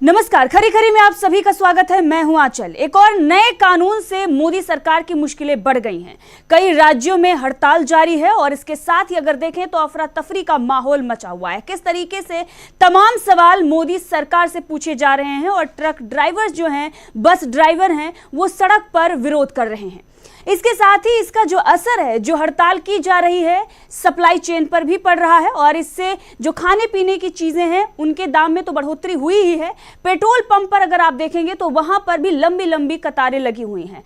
नमस्कार, खरी खरी में आप सभी का स्वागत है। मैं हूं आंचल। एक और नए कानून से मोदी सरकार की मुश्किलें बढ़ गई हैं। कई राज्यों में हड़ताल जारी है और इसके साथ ही अगर देखें तो अफरा तफरी का माहौल मचा हुआ है। किस तरीके से तमाम सवाल मोदी सरकार से पूछे जा रहे हैं और ट्रक ड्राइवर्स जो हैं, बस ड्राइवर हैं, वो सड़क पर विरोध कर रहे हैं। इसके साथ ही इसका जो असर है, जो हड़ताल की जा रही है, सप्लाई चेन पर भी पड़ रहा है और इससे जो खाने पीने की चीजें हैं उनके दाम में तो बढ़ोतरी हुई ही है। पेट्रोल पंप पर अगर आप देखेंगे तो वहां पर भी लंबी लंबी कतारें लगी हुई हैं।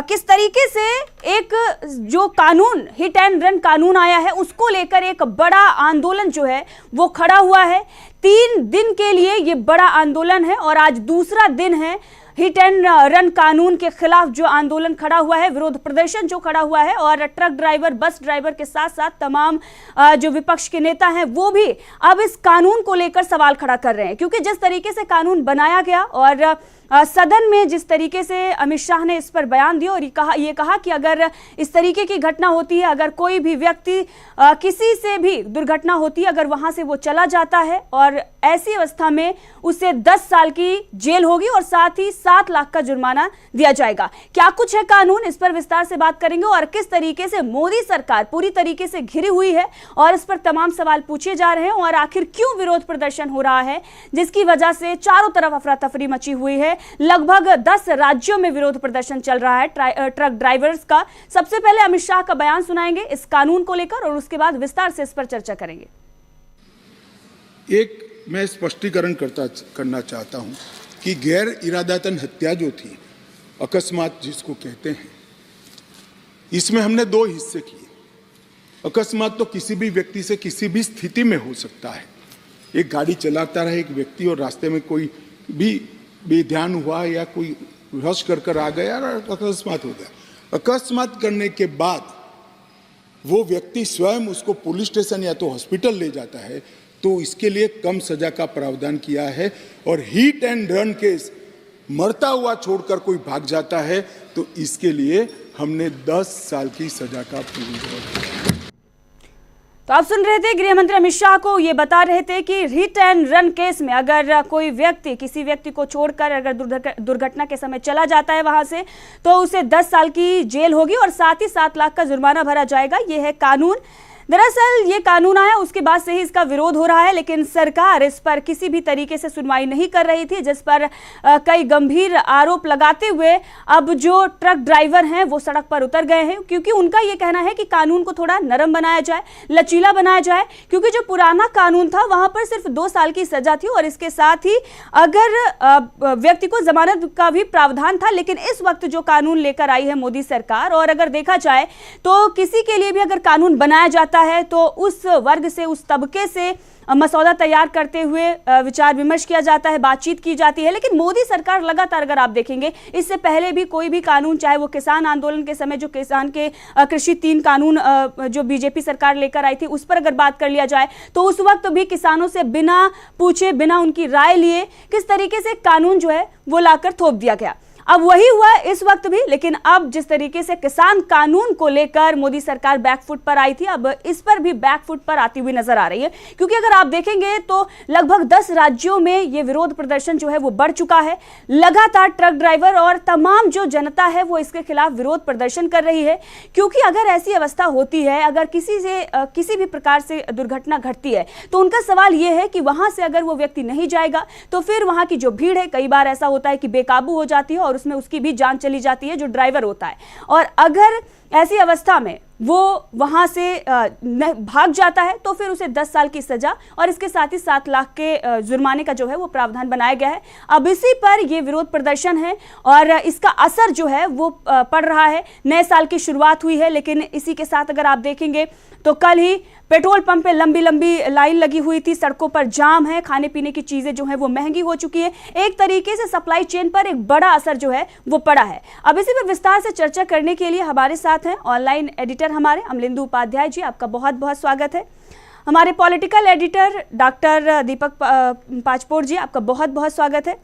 किस तरीके से एक जो कानून, हिट एंड रन कानून आया है, उसको लेकर एक बड़ा आंदोलन जो है वो खड़ा हुआ है। 3 दिन के लिए ये बड़ा आंदोलन है और आज दूसरा दिन है हिट एंड रन कानून के खिलाफ जो आंदोलन खड़ा हुआ है, विरोध प्रदर्शन जो खड़ा हुआ है। और ट्रक ड्राइवर, बस ड्राइवर के साथ साथ तमाम जो विपक्ष के नेता हैं वो भी अब इस कानून को लेकर सवाल खड़ा कर रहे हैं, क्योंकि जिस तरीके से कानून बनाया गया और सदन में जिस तरीके से अमित शाह ने इस पर बयान दिया और ये कहा कि अगर इस तरीके की घटना होती है, अगर कोई भी व्यक्ति किसी से भी दुर्घटना होती है, अगर वहां से वो चला जाता है और ऐसी अवस्था में उसे 10 साल की जेल होगी और साथ ही 7 लाख का जुर्माना दिया जाएगा। क्या कुछ है कानून, इस पर विस्तार से बात करेंगे और किस तरीके से मोदी सरकार पूरी तरीके से घिरी हुई है और इस पर तमाम सवाल पूछे जा रहे हैं और आखिर क्यों विरोध प्रदर्शन हो रहा है, जिसकी वजह से चारों तरफ अफरा तफरी मची हुई है। लगभग 10 राज्यों में विरोध प्रदर्शन चल रहा है ट्रक ड्राइवर्स का। सबसे पहले अमित शाह का बयान सुनाएंगे इस कानून को लेकर और उसके बाद विस्तार से इस पर चर्चा करेंगे। एक मैं स्पष्टीकरण करना चाहता हूं कि गैर इरादतन हत्या जो थी, अकस्मात जिसको कहते हैं, इसमें हमने 2 हिस्से किए। अकस्मात तो किसी भी व्यक्ति से किसी भी स्थिति में हो सकता है। एक गाड़ी चलाता रहे एक व्यक्ति और रास्ते में कोई भी बेध्यान हुआ या कोई रश कर आ गया और अकस्मात हो गया। अकस्मात करने के बाद वो व्यक्ति स्वयं उसको पुलिस स्टेशन या तो हॉस्पिटल ले जाता है, तो इसके लिए कम सजा का प्रावधान किया है। और हिट एंड रन केस, मरता हुआ छोड़कर कोई भाग जाता है, तो इसके लिए हमने 10 साल की सजा का प्रावधान किया। तो आप सुन रहे थे गृह मंत्री अमित शाह को, ये बता रहे थे कि हिट एंड रन केस में अगर कोई व्यक्ति किसी व्यक्ति को छोड़कर अगर दुर्घटना के समय चला जाता है वहां से, तो उसे 10 साल की जेल होगी और साथ ही 7 लाख का जुर्माना भरा जाएगा। ये है कानून। दरअसल ये कानून आया उसके बाद से ही इसका विरोध हो रहा है, लेकिन सरकार इस पर किसी भी तरीके से सुनवाई नहीं कर रही थी, जिस पर कई गंभीर आरोप लगाते हुए अब जो ट्रक ड्राइवर हैं वो सड़क पर उतर गए हैं, क्योंकि उनका ये कहना है कि कानून को थोड़ा नरम बनाया जाए, लचीला बनाया जाए, क्योंकि जो पुराना कानून था वहां पर सिर्फ 2 साल की सजा थी और इसके साथ ही अगर व्यक्ति को जमानत का भी प्रावधान था। लेकिन इस वक्त जो कानून लेकर आई है मोदी सरकार, और अगर देखा जाए तो किसी के लिए भी अगर कानून बनाया जाता है तो उस वर्ग से, उस तबके से मसौदा तैयार करते हुए विचार विमर्श किया जाता है, बातचीत की जाती है। लेकिन मोदी सरकार लगातार, अगर आप देखेंगे, इससे पहले भी कोई भी कानून, चाहे वो किसान आंदोलन के समय जो किसान के कृषि 3 कानून जो बीजेपी सरकार लेकर आई थी, उस पर अगर बात कर लिया जाए तो उस वक्त भी किसानों से बिना पूछे, बिना उनकी राय लिए किस तरीके से कानून जो है वो लाकर थोप दिया गया। अब वही हुआ इस वक्त भी, लेकिन अब जिस तरीके से किसान कानून को लेकर मोदी सरकार बैकफुट पर आई थी, अब इस पर भी बैकफुट पर आती हुई नजर आ रही है, क्योंकि अगर आप देखेंगे तो लगभग 10 राज्यों में ये विरोध प्रदर्शन जो है वो बढ़ चुका है। लगातार ट्रक ड्राइवर और तमाम जो जनता है वो इसके खिलाफ विरोध प्रदर्शन कर रही है, क्योंकि अगर ऐसी अवस्था होती है, अगर किसी भी प्रकार से दुर्घटना घटती है, तो उनका सवाल ये है कि वहां से अगर वो व्यक्ति नहीं जाएगा तो फिर वहां की जो भीड़ है, कई बार ऐसा होता है कि बेकाबू हो जाती है और उसमें उसकी भी जान चली जाती है, जो ड्राइवर होता है। और अगर ऐसी अवस्था में वो वहां से भाग जाता है तो फिर उसे 10 साल की सजा और इसके साथ ही 7 लाख के जुर्माने का जो है वो प्रावधान बनाया गया है। अब इसी पर ये विरोध प्रदर्शन है और इसका असर जो है वो पड़ रहा है। नए साल की शुरुआत हुई है, लेकिन इसी के साथ अगर आप देखेंगे तो कल ही पेट्रोल पंप पे लंबी लंबी लाइन लगी हुई थी, सड़कों पर जाम है, खाने पीने की चीजें जो है वो महंगी हो चुकी है। एक तरीके से सप्लाई चेन पर एक बड़ा असर जो है वो पड़ा है। अब इसी पर विस्तार से चर्चा करने के लिए हमारे साथ हैं ऑनलाइन एडिटर हमारे अमलिंदु उपाध्याय जी, आपका बहुत बहुत स्वागत है। हमारे पॉलिटिकल एडिटर डॉक्टर दीपक पाचपोर जी, आपका बहुत बहुत स्वागत है।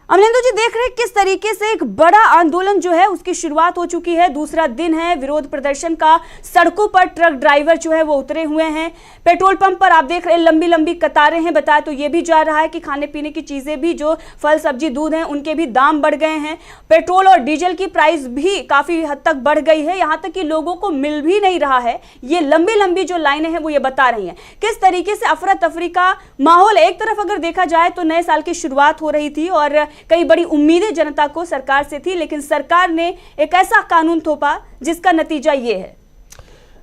अमलेंदु जी, देख रहे हैं किस तरीके से एक बड़ा आंदोलन जो है उसकी शुरुआत हो चुकी है। दूसरा दिन है विरोध प्रदर्शन का। सड़कों पर ट्रक ड्राइवर जो है वो उतरे हुए हैं। पेट्रोल पंप पर आप देख रहे हैं लंबी लंबी कतारें हैं। बताया तो ये भी जा रहा है कि खाने पीने की चीजें भी, जो फल सब्जी दूध हैं, उनके भी दाम बढ़ गए हैं। पेट्रोल और डीजल की प्राइस भी काफी हद तक बढ़ गई है, यहाँ तक कि लोगों को मिल भी नहीं रहा है। ये लंबी लंबी जो लाइनें हैं वो ये बता रही हैं किस तरीके से अफरा तफरी का माहौल। एक तरफ अगर देखा जाए तो नए साल की शुरुआत हो रही थी और कई बड़ी उम्मीदें जनता को सरकार से थी, लेकिन सरकार ने एक ऐसा कानून थोपा जिसका नतीजा ये है।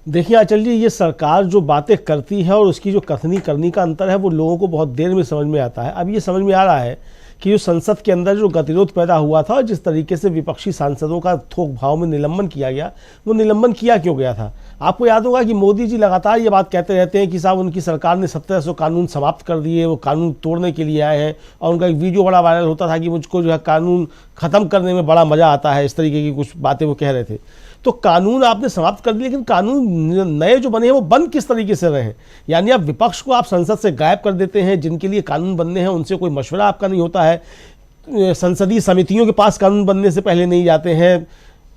देखिए आंचल जी, ये सरकार जो बातें करती है और उसकी जो कथनी करनी का अंतर है वो लोगों को बहुत देर में समझ में आता है। अब ये समझ में आ रहा है कि जो संसद के अंदर जो गतिरोध पैदा हुआ था और जिस तरीके से विपक्षी सांसदों का थोक भाव में निलंबन किया गया, वो निलंबन किया क्यों गया था। आपको याद होगा कि मोदी जी लगातार ये बात कहते रहते हैं कि साहब उनकी सरकार ने 1700 कानून समाप्त कर दिए, वो कानून तोड़ने के लिए आए हैं। और उनका एक वीडियो बड़ा वायरल होता था कि मुझको जो है कानून ख़त्म करने में बड़ा मज़ा आता है, इस तरीके की कुछ बातें वो कह रहे थे। तो कानून आपने समाप्त कर दिए, लेकिन कानून नए जो बने हैं वो बंद किस तरीके से रहे हैं। यानी आप विपक्ष को आप संसद से गायब कर देते हैं, जिनके लिए कानून बनने हैं उनसे कोई मशवरा आपका नहीं होता है, संसदीय समितियों के पास कानून बनने से पहले नहीं जाते हैं,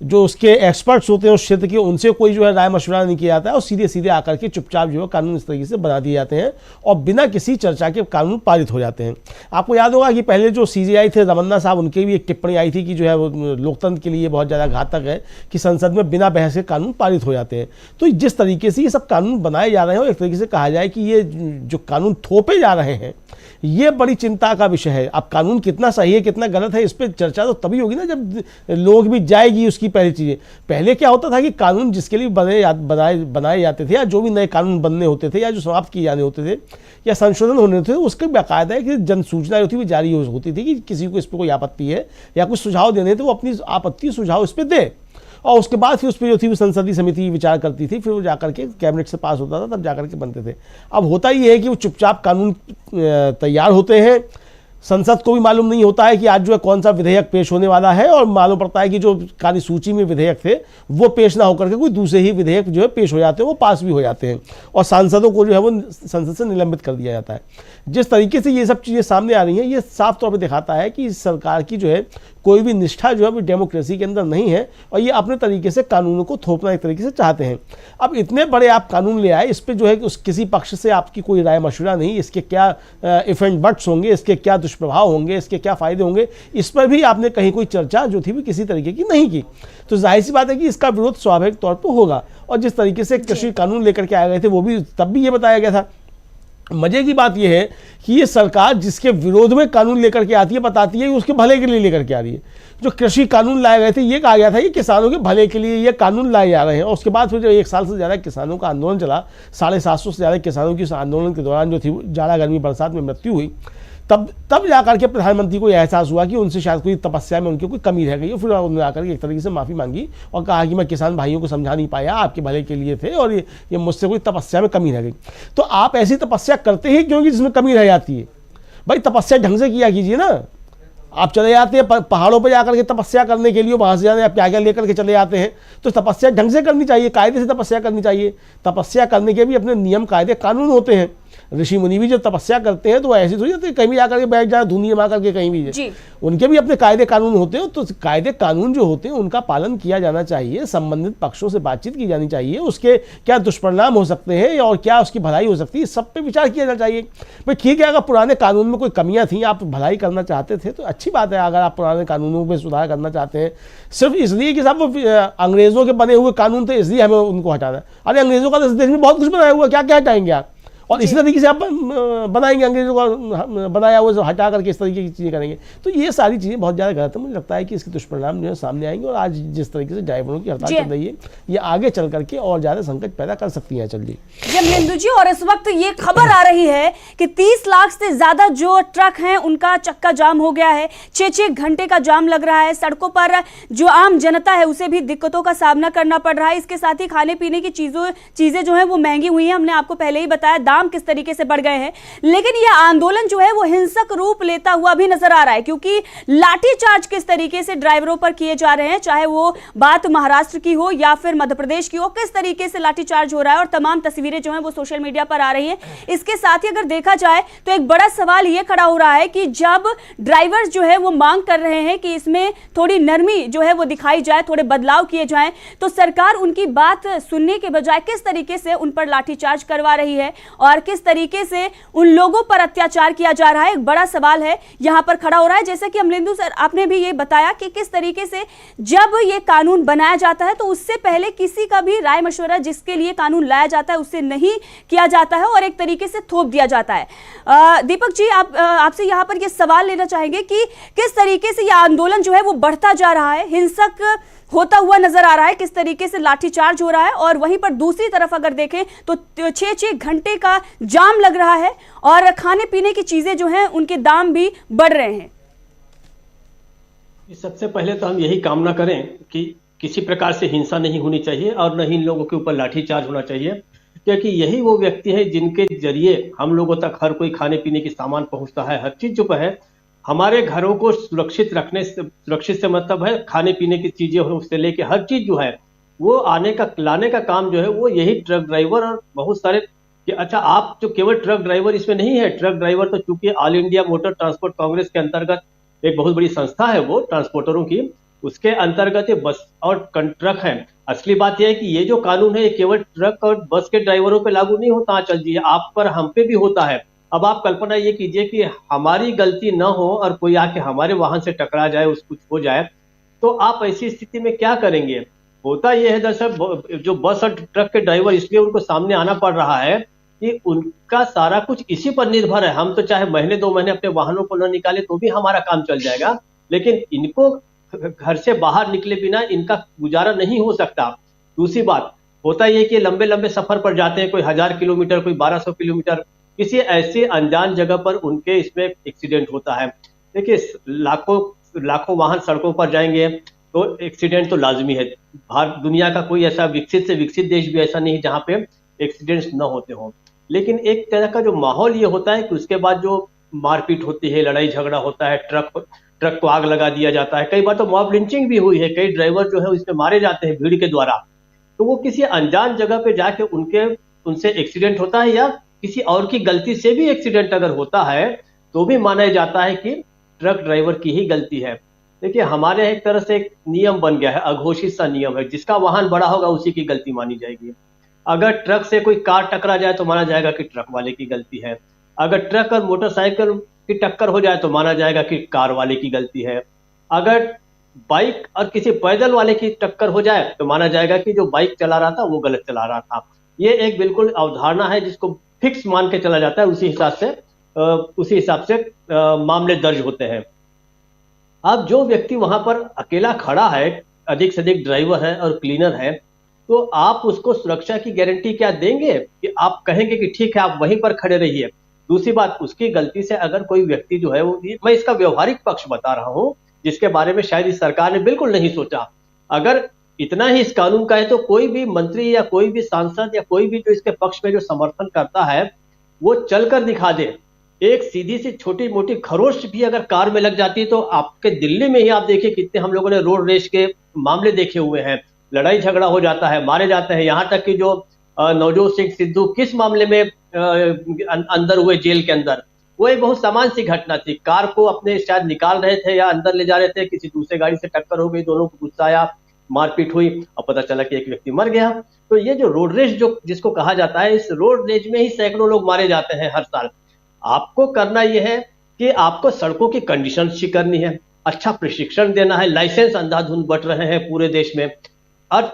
जो उसके एक्सपर्ट्स होते हैं उस क्षेत्र के उनसे कोई जो है राय मशवरा नहीं किया जाता है और सीधे सीधे आकर के चुपचाप जो है कानून इस तरीके से बना दिए जाते हैं और बिना किसी चर्चा के कानून पारित हो जाते हैं। आपको याद होगा कि पहले जो सीजेआई थे रमन्ना साहब, उनकी भी एक टिप्पणी आई थी कि जो है वो लोकतंत्र के लिए बहुत ज़्यादा घातक है कि संसद में बिना बहस के कानून पारित हो जाते हैं। तो जिस तरीके से ये सब कानून बनाए जा रहे हैं और एक तरीके से कहा जाए कि ये जो कानून थोपे जा रहे हैं ये बड़ी चिंता का विषय है। अब कानून कितना सही है कितना गलत है इस पर चर्चा तो तभी होगी ना जब लोग भी जाएगी उसकी पहली चीज़ें। पहले क्या होता था कि कानून जिसके लिए बनाए जाते थे या जो भी नए कानून बनने होते थे या जो समाप्त किए जाने होते थे या संशोधन होने होते थे, उसके बाकायदा है कि जन सूचना होती थी जारी होती थी कि किसी को इस पर कोई आपत्ति है या कुछ सुझाव देने तो वो अपनी आपत्ति सुझाव इस पर दे और उसके बाद फिर उस पर जो थी वो संसदीय समिति विचार करती थी, फिर वो जाकर के कैबिनेट से पास होता था, तब जाकर के बनते थे। अब होता ही है कि वो चुपचाप कानून तैयार होते हैं, संसद को भी मालूम नहीं होता है कि आज जो है कौन सा विधेयक पेश होने वाला है और मालूम पड़ता है कि जो कार्यसूची में विधेयक थे वो पेश ना होकर के कोई दूसरे ही विधेयक जो है पेश हो जाते हैं, वो पास भी हो जाते हैं और सांसदों को जो है वो संसद से निलंबित कर दिया जाता है। जिस तरीके से ये सब चीज़ें सामने आ रही हैं ये साफ तौर पर दिखाता है कि सरकार की जो है कोई भी निष्ठा जो है वो डेमोक्रेसी के अंदर नहीं है और ये अपने तरीके से कानूनों को थोपना एक तरीके से चाहते हैं। अब इतने बड़े आप कानून ले आए, इस पर जो है कि किसी पक्ष से आपकी कोई राय मशवरा नहीं, इसके क्या इफ एंड बट्स होंगे, इसके क्या दुष्प्रभाव होंगे, इसके क्या फ़ायदे होंगे, इस पर भी आपने कहीं कोई चर्चा जो थी वो किसी तरीके की नहीं की। तो जाहिर सी बात है कि इसका विरोध स्वाभाविक तौर पर होगा। और जिस तरीके से कृषि कानून लेकर के आए गए थे वो भी तब भी ये बताया गया था। मजे की बात यह है कि ये सरकार जिसके विरोध में कानून लेकर के आती है बताती है कि उसके भले के लिए लेकर के आ रही है। जो कृषि कानून लाए गए थे ये कहा गया था कि किसानों के भले के लिए ये कानून लाए जा रहे हैं और उसके बाद फिर जो 1 साल से ज़्यादा किसानों का आंदोलन चला, 750 से ज़्यादा किसानों की उस आंदोलन के दौरान जो थी ज़्यादा गर्मी बरसात में मृत्यु हुई, तब जाकर के प्रधानमंत्री को एहसास हुआ कि उनसे शायद कोई तपस्या में उनकी कोई कमी रह गई है। फिर उन्होंने आकर के एक तरीके से माफ़ी मांगी और कहा कि मैं किसान भाइयों को समझा नहीं पाया, आपके भले के लिए थे और ये मुझसे कोई तपस्या में कमी रह गई। तो आप ऐसी तपस्या करते ही क्योंकि जिसमें कमी रह जाती है। भाई तपस्या ढंग से किया कीजिए ना। आप चले जाते हैं पहाड़ों पर जाकर के तपस्या करने के लिए, वहाँ से जाने आप क्या क्या लेकर के चले जाते हैं, तो तपस्या ढंग से करनी चाहिए, कायदे से तपस्या करनी चाहिए। तपस्या करने के भी अपने नियम कायदे कानून होते हैं। ऋषि मुनि भी जब तपस्या करते हैं तो वो ऐसी थोड़ी होती है कहीं भी जाकर के बैठ जाए धुनी जमा करके कहीं भी, उनके भी अपने कायदे कानून होते हैं। तो कायदे कानून जो होते हैं उनका पालन किया जाना चाहिए, संबंधित पक्षों से बातचीत की जानी चाहिए, उसके क्या दुष्परिणाम हो सकते हैं और क्या उसकी भलाई हो सकती है, सब पे विचार किया जाना चाहिए। भाई ठीक है, अगर पुराने कानून में कोई कमियां थी, आप भलाई करना चाहते थे तो अच्छी बात है। अगर आप पुराने कानूनों में सुधार करना चाहते हैं सिर्फ इसलिए कि साहब अंग्रेजों के बने हुए कानून थे इसलिए हमें उनको हटाना है, अरे अंग्रेजों का देश में बहुत कुछ बनाया हुआ, क्या क्या हटाएंगे आप? और इसी तरीके से आप बनाएंगे, अंग्रेजों का बनाया हुआ हटा करके इस तरीके की चीज़ें करेंगे, तो ये सारी चीज़ें बहुत ज़्यादा गलत है। मुझे लगता है कि इसके दुष्परिणाम जो है सामने आएंगे और आज जिस तरीके से ड्राइवरों की हड़ताल चल रही है ये आगे चल करके और ज़्यादा संकट पैदा कर सकती है। चलिए अमलेंदु जी, और इस वक्त ये खबर आ रही है कि 30 लाख से ज़्यादा जो ट्रक हैं उनका चक्का जाम हो गया है, 6-6 घंटे का जाम लग रहा है। सड़कों पर जो आम जनता है उसे भी दिक्कतों का सामना करना पड़ रहा है। इसके साथ ही खाने पीने की चीज़ें जो हैं वो महंगी हुई हैं। हमने आपको पहले ही बताया, दाम दाम किस तरीके से बढ़ गए हैं। लेकिन यह आंदोलन जो है वो हिंसक रूप लेता हुआ भी नजर आ रहा है, क्योंकि लाठीचार्ज किस तरीके से ड्राइवरों पर किए जा रहे हैं, चाहे वो बात महाराष्ट्र की हो या फिर मध्य प्रदेश की हो, किस तरीके से लाठीचार्ज हो रहा है और तमाम तस्वीरें जो हैं वो सोशल मीडिया पर आ रही हैं। इसके साथ ही अगर देखा जाए तो एक बड़ा सवाल ये खड़ा हो रहा है कि जब ड्राइवर्स जो है वो मांग कर रहे हैं कि इसमें थोड़ी नरमी जो है वो दिखाई जाए, थोड़े बदलाव किए जाएं, तो सरकार उनकी बात सुनने के बजाय किस तरीके से उन पर लाठीचार्ज करवा रही है और किस तरीके से उन लोगों पर अत्याचार किया जा रहा है, एक बड़ा सवाल है यहां पर खड़ा हो रहा है। जैसे कि अमलेंदु सर आपने भी ये बताया कि किस तरीके से जब ये कानून बनाया जाता है तो उससे पहले किसी का भी राय मशवरा जिसके लिए कानून लाया जाता है उससे नहीं किया जाता है और एक तरीके से थोप दिया जाता है। दीपक जी, आपसे यहाँ पर ये सवाल लेना चाहेंगे कि किस तरीके से यह आंदोलन जो है वो बढ़ता जा रहा है, हिंसक होता हुआ नजर आ रहा है, किस तरीके से लाठीचार्ज हो रहा है और वहीं पर दूसरी तरफ अगर देखें तो 6-6 घंटे का जाम लग रहा है और खाने पीने की चीजें जो हैं उनके दाम भी बढ़ रहे हैं। सबसे पहले तो हम यही कामना करें कि किसी प्रकार से हिंसा नहीं होनी चाहिए और न ही इन लोगों के ऊपर लाठीचार्ज होना चाहिए, क्योंकि यही वो व्यक्ति है जिनके जरिए हम लोगों तक हर कोई खाने पीने की सामान पहुंचता है। हर चीज जो है हमारे घरों को सुरक्षित रखने से, सुरक्षित से मतलब है खाने पीने की चीजें उससे लेके हर चीज जो है वो लाने का काम जो है वो यही ट्रक ड्राइवर और बहुत सारे। अच्छा, आप जो केवल ट्रक ड्राइवर इसमें नहीं है, ट्रक ड्राइवर तो चूंकि all India motor transport Congress के अंतर्गत एक बहुत बड़ी संस्था है वो ट्रांसपोर्टरों की, उसके अंतर्गत ये बस और ट्रक है। असली बात यह है कि ये जो कानून है ये केवल ट्रक और बस के ड्राइवरों पे लागू नहीं होता, चल जी आप पर हम पे भी होता है। अब आप कल्पना ये कीजिए कि हमारी गलती न हो और कोई आके हमारे वाहन से टकरा जाए, उस कुछ हो जाए, तो आप ऐसी स्थिति में क्या करेंगे। होता यह है दरअसल जो बस और ट्रक के ड्राइवर इसलिए उनको सामने आना पड़ रहा है कि उनका सारा कुछ इसी पर निर्भर है। हम तो चाहे महीने 2 महीने अपने वाहनों को न निकाले तो भी हमारा काम चल जाएगा, लेकिन इनको घर से बाहर निकले बिना इनका गुजारा नहीं हो सकता। दूसरी बात होता यह कि लंबे लंबे सफर पर जाते हैं, कोई 1000 किलोमीटर, कोई 1200 किलोमीटर, किसी ऐसी अनजान जगह पर उनके इसमें एक्सीडेंट होता है। देखिए लाखों वाहन सड़कों पर जाएंगे तो एक्सीडेंट तो लाजमी है। दुनिया का कोई ऐसा विकसित से विकसित देश भी ऐसा नहीं जहाँ पे एक्सीडेंट्स न होते हों, लेकिन एक तरह का जो माहौल ये होता है कि उसके बाद जो मारपीट होती है, लड़ाई झगड़ा होता है, ट्रक को आग लगा दिया जाता है, कई बार तो मॉब लिंचिंग भी हुई है, कई ड्राइवर जो है उसमें मारे जाते हैं भीड़ के द्वारा। तो वो किसी अनजान जगह पे जाके उनसे एक्सीडेंट होता है या किसी और की गलती से भी एक्सीडेंट अगर होता है तो भी माना जाता है कि ट्रक ड्राइवर की ही गलती है। देखिए हमारे एक तरह से एक नियम बन गया है, अघोषित सा नियम है, जिसका वाहन बड़ा होगा उसी की गलती मानी जाएगी। अगर ट्रक से कोई कार टकरा जाए तो माना जाएगा कि ट्रक वाले की गलती है, अगर ट्रक और मोटरसाइकिल की टक्कर हो जाए तो माना जाएगा कि कार वाले की गलती है, अगर बाइक और किसी पैदल वाले की टक्कर हो जाए तो माना जाएगा कि जो बाइक चला रहा था वो गलत चला रहा था। ये एक बिल्कुल अवधारणा है जिसको फिक्स मान के चला जाता है, उसी हिसाब से मामले दर्ज होते हैं। अब जो व्यक्ति वहां पर अकेला खड़ा है, अधिक से अधिक ड्राइवर है और क्लीनर है, तो आप उसको सुरक्षा की गारंटी क्या देंगे कि आप कहेंगे कि ठीक है आप वहीं पर खड़े रहिए। दूसरी बात, उसकी गलती से अगर कोई व्यक्ति जो है वो, मैं इसका व्यवहारिक पक्ष बता रहा हूं जिसके बारे में शायद इस सरकार ने बिल्कुल नहीं सोचा। अगर इतना ही इस कानून का है तो कोई भी मंत्री या कोई भी सांसद या कोई भी जो इसके पक्ष में जो समर्थन करता है वो चलकर दिखा दे। एक सीधी सी छोटी मोटी खरोच भी अगर कार में लग जाती है तो आपके दिल्ली में ही आप देखिए कितने हम लोगों ने रोड रेस के मामले देखे हुए हैं, लड़ाई झगड़ा हो जाता है, मारे जाते हैं। यहाँ तक कि जो नवजोत सिंह सिद्धू किस मामले में अंदर हुए जेल के अंदर, वो एक बहुत सामान्य सी घटना थी। कार को अपने शायद निकाल रहे थे या अंदर ले जा रहे थे, किसी दूसरे गाड़ी से टक्कर हो गई, दोनों को गुस्सा आया, मारपीट हुई और पता चला कि एक व्यक्ति मर गया। तो ये जो रोड रेस जो जिसको कहा जाता है, इस रोड रेस में ही सैकड़ों लोग मारे जाते हैं हर साल। आपको करना यह है कि आपको सड़कों की कंडीशन अच्छी करनी है, अच्छा प्रशिक्षण देना है। लाइसेंस अंधाधुंध बंट रहे हैं पूरे देश में। और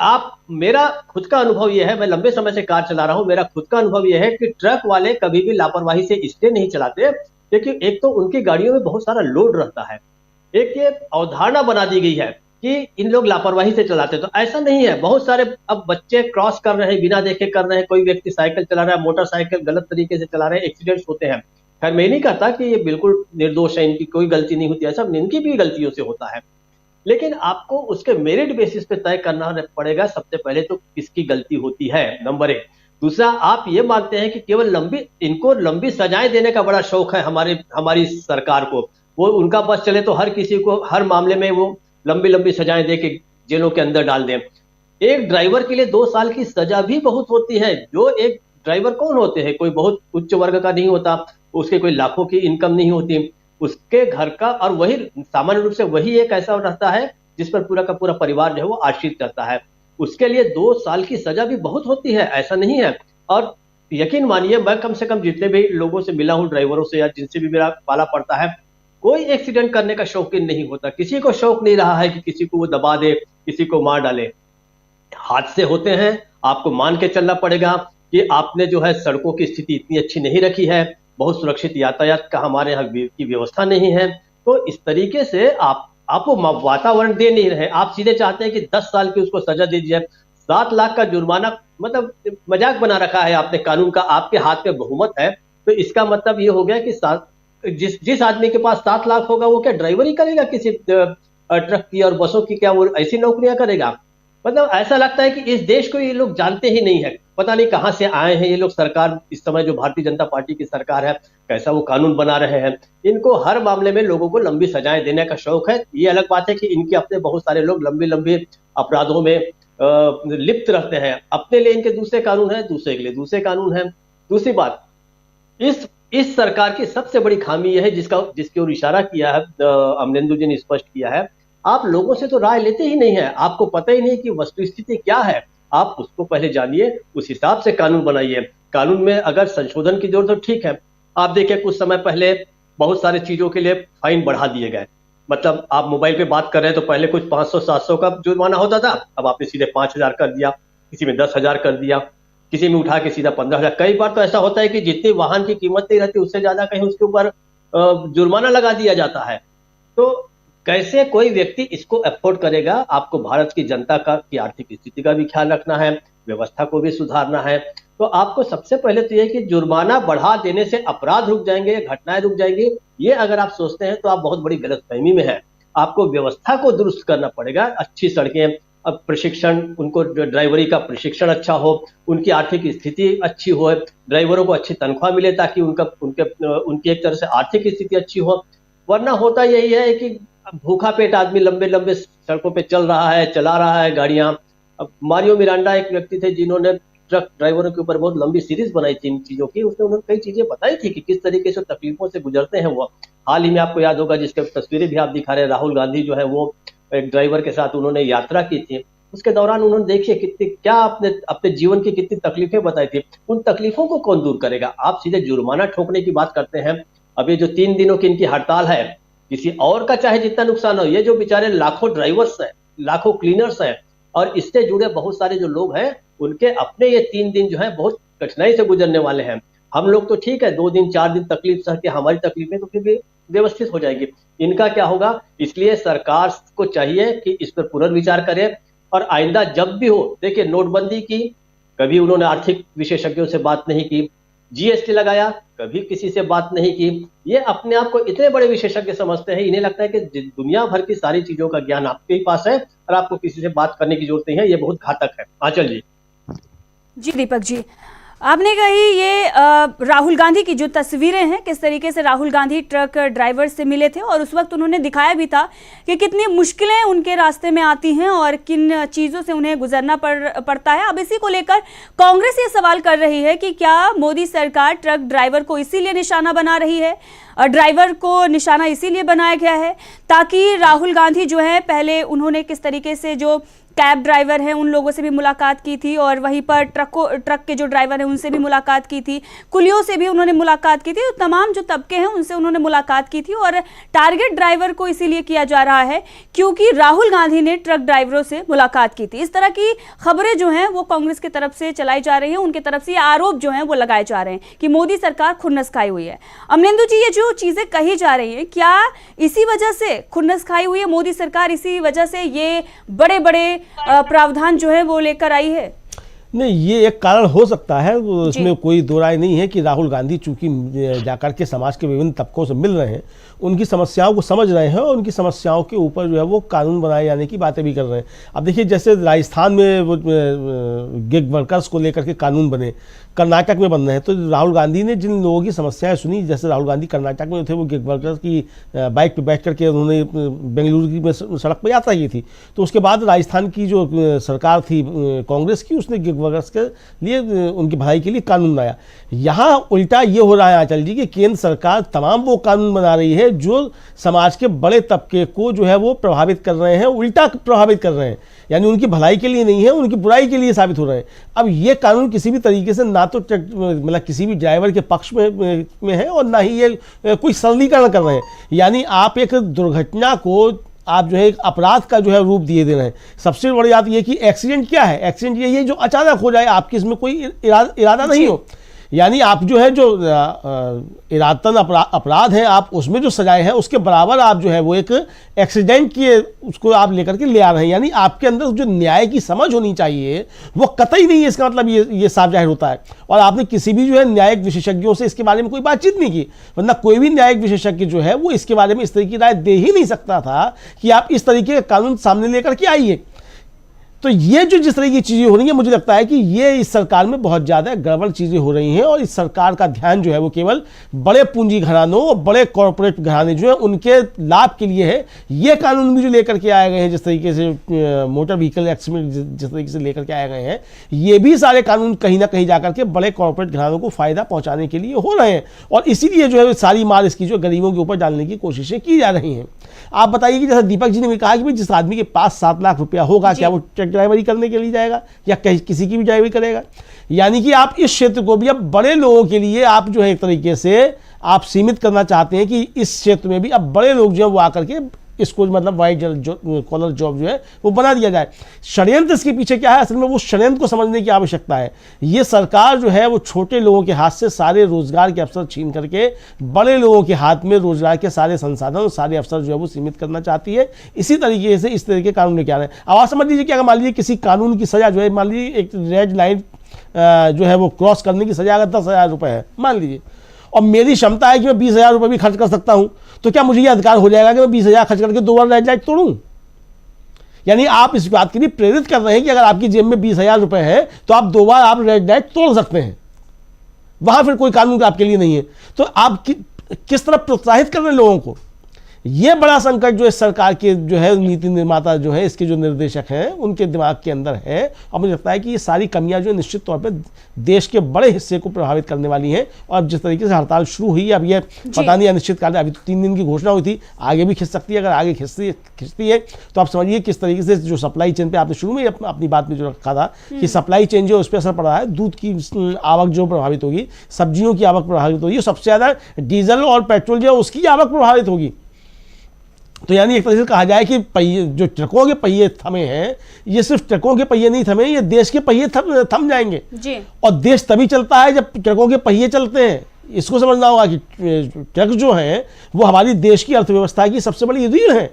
मेरा खुद का अनुभव यह है, मैं लंबे समय से कार चला रहा हूं, मेरा खुद का अनुभव यह है कि ट्रक वाले कभी भी लापरवाही से इसलिए नहीं चलाते क्योंकि एक तो उनकी गाड़ियों में बहुत सारा लोड रहता है, एक ये अवधारणा बना दी गई है कि इन लोग लापरवाही से चलाते। तो ऐसा नहीं है। बहुत सारे अब बच्चे क्रॉस कर रहे हैं, बिना देखे कर रहे हैं, कोई व्यक्ति साइकिल चला रहा है, मोटरसाइकिल गलत तरीके से चला रहे हैं, एक्सीडेंट्स होते हैं। खैर मैं नहीं कहता कि ये बिल्कुल निर्दोष है, इनकी कोई गलती नहीं होती है, सब इनकी भी गलतियों से होता है, लेकिन आपको उसके मेरिट बेसिस पे तय करना पड़ेगा सबसे पहले तो किसकी गलती होती है, नंबर 1। दूसरा, आप ये मानते हैं कि केवल इनको लंबी सजाएं देने का बड़ा शौक है हमारी सरकार को। वो उनका बस चले तो हर किसी को हर मामले में वो लंबी लंबी सजाएं दे के जेलों के अंदर डाल दें। एक ड्राइवर के लिए 2 साल की सजा भी बहुत होती है। जो एक ड्राइवर कौन होते हैं, कोई बहुत उच्च वर्ग का नहीं होता, उसके कोई लाखों की इनकम नहीं होती, उसके घर का, और वही सामान्य रूप से वही एक ऐसा रहता है जिस पर पूरा का पूरा परिवार जो है वो आश्रित रहता है। उसके लिए 2 साल की सजा भी बहुत होती है, ऐसा नहीं है। और यकीन मानिए, मैं कम से कम जितने भी लोगों से मिला हूं, ड्राइवरों से या जिनसे भी मेरा पाला पड़ता है, कोई एक्सीडेंट करने का शौकीन नहीं होता। किसी को शौक नहीं रहा है कि किसी को वो दबा दे, किसी को मार डाले। हादसे होते हैं, आपको मान के चलना पड़ेगा कि आपने जो है सड़कों की स्थिति इतनी अच्छी नहीं रखी है, बहुत सुरक्षित यातायात का हमारे यहाँ की व्यवस्था नहीं है। तो इस तरीके से आप वो वातावरण दे नहीं रहे। आप सीधे चाहते हैं कि 10 साल की उसको सजा दे दीजिए, 7 लाख का जुर्माना, मतलब मजाक बना रखा है आपने कानून का। आपके हाथ में बहुमत है, तो इसका मतलब ये हो गया कि जिस आदमी के पास 7 लाख होगा वो क्या ड्राइवरी करेगा किसी ट्रक की और बसों की? क्या वो ऐसी नौकरियां करेगा? मतलब ऐसा लगता है कि इस देश को ये लोग जानते ही नहीं है। पता नहीं कहां से आए हैं ये लोग। सरकार इस समय जो भारतीय जनता पार्टी की सरकार है, कैसा वो कानून बना रहे हैं। इनको हर मामले में लोगों को लंबी सजाएं देने का शौक है। ये अलग बात है कि इनके अपने बहुत सारे लोग लंबी लंबी अपराधों में लिप्त रहते हैं। अपने लिए इनके दूसरे कानून है, दूसरे के लिए दूसरे कानून है। दूसरी बात, इस सरकार की सबसे बड़ी खामी यह है, जिसकी ओर इशारा किया है अमलेंदु जी ने स्पष्ट किया है, आप लोगों से तो राय लेते ही नहीं है। आपको पता ही नहीं कि वस्तुस्थिति क्या है। आप उसको पहले जानिए, उस हिसाब से कानून बनाइए। कानून में अगर संशोधन की जरूरत हो, ठीक है। आप देखिए, कुछ समय पहले बहुत सारी चीजों के लिए फाइन बढ़ा दिए गए। मतलब आप मोबाइल पे बात कर रहे हैं तो पहले कुछ 500-700 का जुर्माना होता था, अब आपने सीधे 5000 कर दिया, किसी में 10,000 कर दिया, किसी में उठा के सीधा 15,000। कई बार तो ऐसा होता है कि जितनी वाहन की कीमत नहीं रहती उससे ज्यादा कहीं उसके ऊपर जुर्माना लगा दिया जाता है। तो कैसे कोई व्यक्ति इसको अफोर्ड करेगा? आपको भारत की जनता की आर्थिक स्थिति का भी ख्याल रखना है, व्यवस्था को भी सुधारना है। तो आपको सबसे पहले तो यह कि जुर्माना बढ़ा देने से अपराध रुक जाएंगे, घटनाएं रुक जाएंगी, ये अगर आप सोचते हैं तो आप बहुत बड़ी गलतफहमी में हैं। आपको व्यवस्था को दुरुस्त करना पड़ेगा। अच्छी सड़कें, अब प्रशिक्षण, उनको ड्राइवरी का प्रशिक्षण अच्छा हो, उनकी आर्थिक स्थिति अच्छी हो, ड्राइवरों को अच्छी तनख्वाह मिले ताकि उनकी एक तरह से आर्थिक स्थिति अच्छी हो। वरना होता यही है कि भूखा पेट आदमी लंबे लंबे सड़कों पे चला रहा है गाड़ियां। अब मारियो मिरांडा एक व्यक्ति थे जिन्होंने ट्रक ड्राइवरों के ऊपर बहुत उन्होंने सीरीज बनाई थी इन चीजों की। उसने उन्होंने कई चीजें बताई थी कि किस तरीके से तकलीफों से गुजरते हैं वो। हाल ही में आपको याद होगा, जिसके तस्वीरें भी आप दिखा रहे हैं, राहुल गांधी जो है वो एक ड्राइवर के साथ उन्होंने यात्रा की थी। उसके दौरान उन्होंने देखिए अपने जीवन की कितनी तकलीफें बताई थी। उन तकलीफों को कौन दूर करेगा? आप सीधे जुर्माना ठोकने की बात करते हैं। अब ये जो 3 दिनों की इनकी हड़ताल है, किसी और का चाहे जितना नुकसान हो, ये जो बेचारे लाखों ड्राइवर्स हैं, लाखों क्लीनर्स हैं और इससे जुड़े बहुत सारे जो लोग हैं, उनके अपने ये 3 दिन जो है बहुत कठिनाई से गुजरने वाले हैं। हम लोग तो ठीक है 2 दिन 4 दिन तकलीफ सह के, हमारी तकलीफें तो फिर भी व्यवस्थित हो जाएगी, इनका क्या होगा? इसलिए सरकार को चाहिए कि इस पर पुनर्विचार करे और आइंदा जब भी हो, देखिए नोटबंदी की, कभी उन्होंने आर्थिक विशेषज्ञों से बात नहीं की, जीएसटी लगाया, कभी किसी से बात नहीं की। ये अपने आप को इतने बड़े विशेषज्ञ समझते हैं, इन्हें लगता है कि दुनिया भर की सारी चीजों का ज्ञान आपके ही पास है और आपको किसी से बात करने की जरूरत नहीं है। ये बहुत घातक है। आंचल जी। जी दीपक जी, आपने कही ये राहुल गांधी की जो तस्वीरें हैं, किस तरीके से राहुल गांधी ट्रक ड्राइवर से मिले थे और उस वक्त उन्होंने दिखाया भी था कि कितनी मुश्किलें उनके रास्ते में आती हैं और किन चीज़ों से उन्हें गुजरना पड़ता है। अब इसी को लेकर कांग्रेस ये सवाल कर रही है कि क्या मोदी सरकार ट्रक ड्राइवर को इसीलिए निशाना बना रही है, ड्राइवर को निशाना इसीलिए बनाया गया है ताकि राहुल गांधी जो है, पहले उन्होंने किस तरीके से जो कैब ड्राइवर हैं उन लोगों से भी मुलाकात की थी और वहीं पर ट्रक के जो ड्राइवर हैं उनसे भी मुलाकात की थी, कुलियों से भी उन्होंने मुलाकात की थी, तो तमाम जो तबके हैं उनसे उन्होंने मुलाकात की थी। और टारगेट ड्राइवर को इसीलिए किया जा रहा है क्योंकि राहुल गांधी ने ट्रक ड्राइवरों से मुलाकात की थी। इस तरह की खबरें जो हैं वो कांग्रेस की तरफ से चलाई जा रही हैं, उनकी तरफ से आरोप जो हैं वो लगाए जा रहे हैं कि मोदी सरकार खुन्नस खाई हुई है। अमलेंदु जी, ये जो चीजें कही जा रही हैं, क्या इसी वजह से खुन्नस खाई हुई है मोदी सरकार, इसी वजह से ये बड़े बड़े प्रावधान जो है वो लेकर आई है? नहीं, ये एक कारण हो सकता है, उसमें कोई दो राय नहीं है कि राहुल गांधी चूंकि जाकर के समाज के विभिन्न तबकों से मिल रहे हैं, उनकी समस्याओं को समझ रहे हैं और उनकी समस्याओं के ऊपर जो है वो कानून बनाए जाने की बातें भी कर रहे हैं। अब देखिए, जैसे राजस्थान में वो गिग वर्कर्स को लेकर के कानून बने, कर्नाटक में बन रहे हैं, तो राहुल गांधी ने जिन लोगों की समस्याएं सुनी, जैसे राहुल गांधी कर्नाटक में थे, वो गिग वर्कर्स की बाइक पे बैठ करके उन्होंने बेंगलुरु की सड़क पर यात्रा की थी, तो उसके बाद राजस्थान की जो सरकार थी कांग्रेस की, उसने गिग वर्कर्स के लिए, उनकी भलाई के लिए कानून बनाया। यहाँ उल्टा ये हो रहा है आंचल जी कि केंद्र सरकार तमाम वो कानून बना रही है जो समाज के बड़े तबके को जो है वो प्रभावित कर रहे हैं, उल्टा प्रभावित कर रहे हैं, यानी उनकी भलाई के लिए नहीं है, उनकी बुराई के लिए साबित हो रहे हैं। अब ये कानून किसी भी तरीके से ना तो मतलब किसी भी ड्राइवर के पक्ष में है और ना ही ये कोई सरलीकरण कर रहे हैं, यानी आप एक दुर्घटना को आप जो है एक अपराध का जो है रूप दिए दे रहे हैं। सबसे बड़ी बात यह कि एक्सीडेंट क्या है, एक्सीडेंट ये है जो अचानक हो जाए, आपकी इसमें कोई इरादा नहीं हो, यानी आप जो है जो इरादतन अपराध है, आप उसमें जो सजाएं हैं उसके बराबर आप जो है वो एक एक्सीडेंट की उसको आप लेकर के ले आ रहे हैं, यानी आपके अंदर जो न्याय की समझ होनी चाहिए वो कतई नहीं है। इसका मतलब ये साफ जाहिर होता है। और आपने किसी भी जो है न्यायिक विशेषज्ञों से इसके बारे में कोई बातचीत नहीं की, वरना कोई भी न्यायिक विशेषज्ञ जो है वो इसके बारे में इस तरीके की राय दे ही नहीं सकता था कि आप इस तरीके का कानून सामने लेकर के आइए। तो ये जो जिस तरह की चीज़ें हो रही हैं, मुझे लगता है कि ये इस सरकार में बहुत ज़्यादा गड़बड़ चीज़ें हो रही हैं और इस सरकार का ध्यान जो है वो केवल बड़े पूंजी घरानों और बड़े कॉरपोरेट घराने जो है उनके लाभ के लिए है। ये कानून भी जो लेकर के आए गए हैं, जिस तरीके से मोटर व्हीकल एक्ट में जिस तरीके से लेकर के आए गए हैं, ये भी सारे कानून कहीं ना कहीं जाकर के बड़े कॉरपोरेट घरानों को फायदा पहुँचाने के लिए हो रहे हैं और इसीलिए जो है सारी मार इसकी जो गरीबों के ऊपर डालने की कोशिशें की जा रही हैं। आप बताइए कि जैसा दीपक जी ने भी कहा कि जिस आदमी के पास 7 लाख रुपया होगा, क्या वो ट्रक ड्राइवरी करने के लिए जाएगा या किसी की भी ड्राइवरी करेगा? यानी कि आप इस क्षेत्र को भी अब बड़े लोगों के लिए आप जो है एक तरीके से आप सीमित करना चाहते हैं कि इस क्षेत्र में भी अब बड़े लोग जो है वो आकर के इसको मतलब वाइट कॉलर जॉब जो है वो बना दिया जाए। षड्यंत्र इसके पीछे क्या है, असल में वो षड्यंत्र को समझने की आवश्यकता है। ये सरकार जो है वो छोटे लोगों के हाथ से सारे रोजगार के अवसर छीन करके बड़े लोगों के हाथ में रोजगार के सारे संसाधन और सारे अवसर जो है वो सीमित करना चाहती है। इसी तरीके से इस तरह के कानून लेके आ रहे हैं। अब आप समझ लीजिए कि अगर मान लीजिए किसी कानून की सजा जो है, मान लीजिए एक रेड लाइन जो है वो क्रॉस करने की सजा अगर 10,000 रुपये है मान लीजिए, और मेरी क्षमता है कि मैं 20,000 रुपये भी खर्च कर सकता हूं, तो क्या मुझे यह अधिकार हो जाएगा कि मैं 20,000 खर्च करके 2 बार रेड लाइट तोड़ूं? यानी आप इस बात के लिए प्रेरित कर रहे हैं कि अगर आपकी जेब में 20,000 रुपये है तो आप 2 बार आप रेड लाइट तोड़ सकते हैं, वहां फिर कोई कानून आपके लिए नहीं है। तो आप किस तरह प्रोत्साहित कर रहे हैं लोगों को? ये बड़ा संकट जो है सरकार के जो है नीति निर्माता जो है इसके जो निर्देशक हैं उनके दिमाग के अंदर है। और मुझे लगता है कि ये सारी कमियां जो है निश्चित तौर पे देश के बड़े हिस्से को प्रभावित करने वाली हैं। और जिस तरीके से हड़ताल शुरू हुई, अब ये पता नहीं अनिश्चितकाल, अभी तो 3 दिन की घोषणा हुई थी, आगे भी खिंच सकती है। अगर आगे खिंचती है तो आप समझिए किस तरीके से जो सप्लाई चेन पे आपने शुरू में अपनी बात में जो रखा था कि सप्लाई चेन जो उस पर असर पड़ रहा है, दूध की आवक जो प्रभावित होगी, सब्जियों की आवक प्रभावित होगी, सबसे ज़्यादा डीजल और पेट्रोल जो है उसकी आवक प्रभावित होगी। तो यानी एक तरह से कहा जाए कि पहिए जो ट्रकों के पहिए थमे हैं, ये सिर्फ ट्रकों के पहिए नहीं थमे, ये देश के पहिए थम जाएंगे जी। और देश तभी चलता है जब ट्रकों के पहिए चलते हैं। इसको समझना होगा कि ट्रक जो हैं वो हमारी देश की अर्थव्यवस्था की सबसे बड़ी रीढ़ है।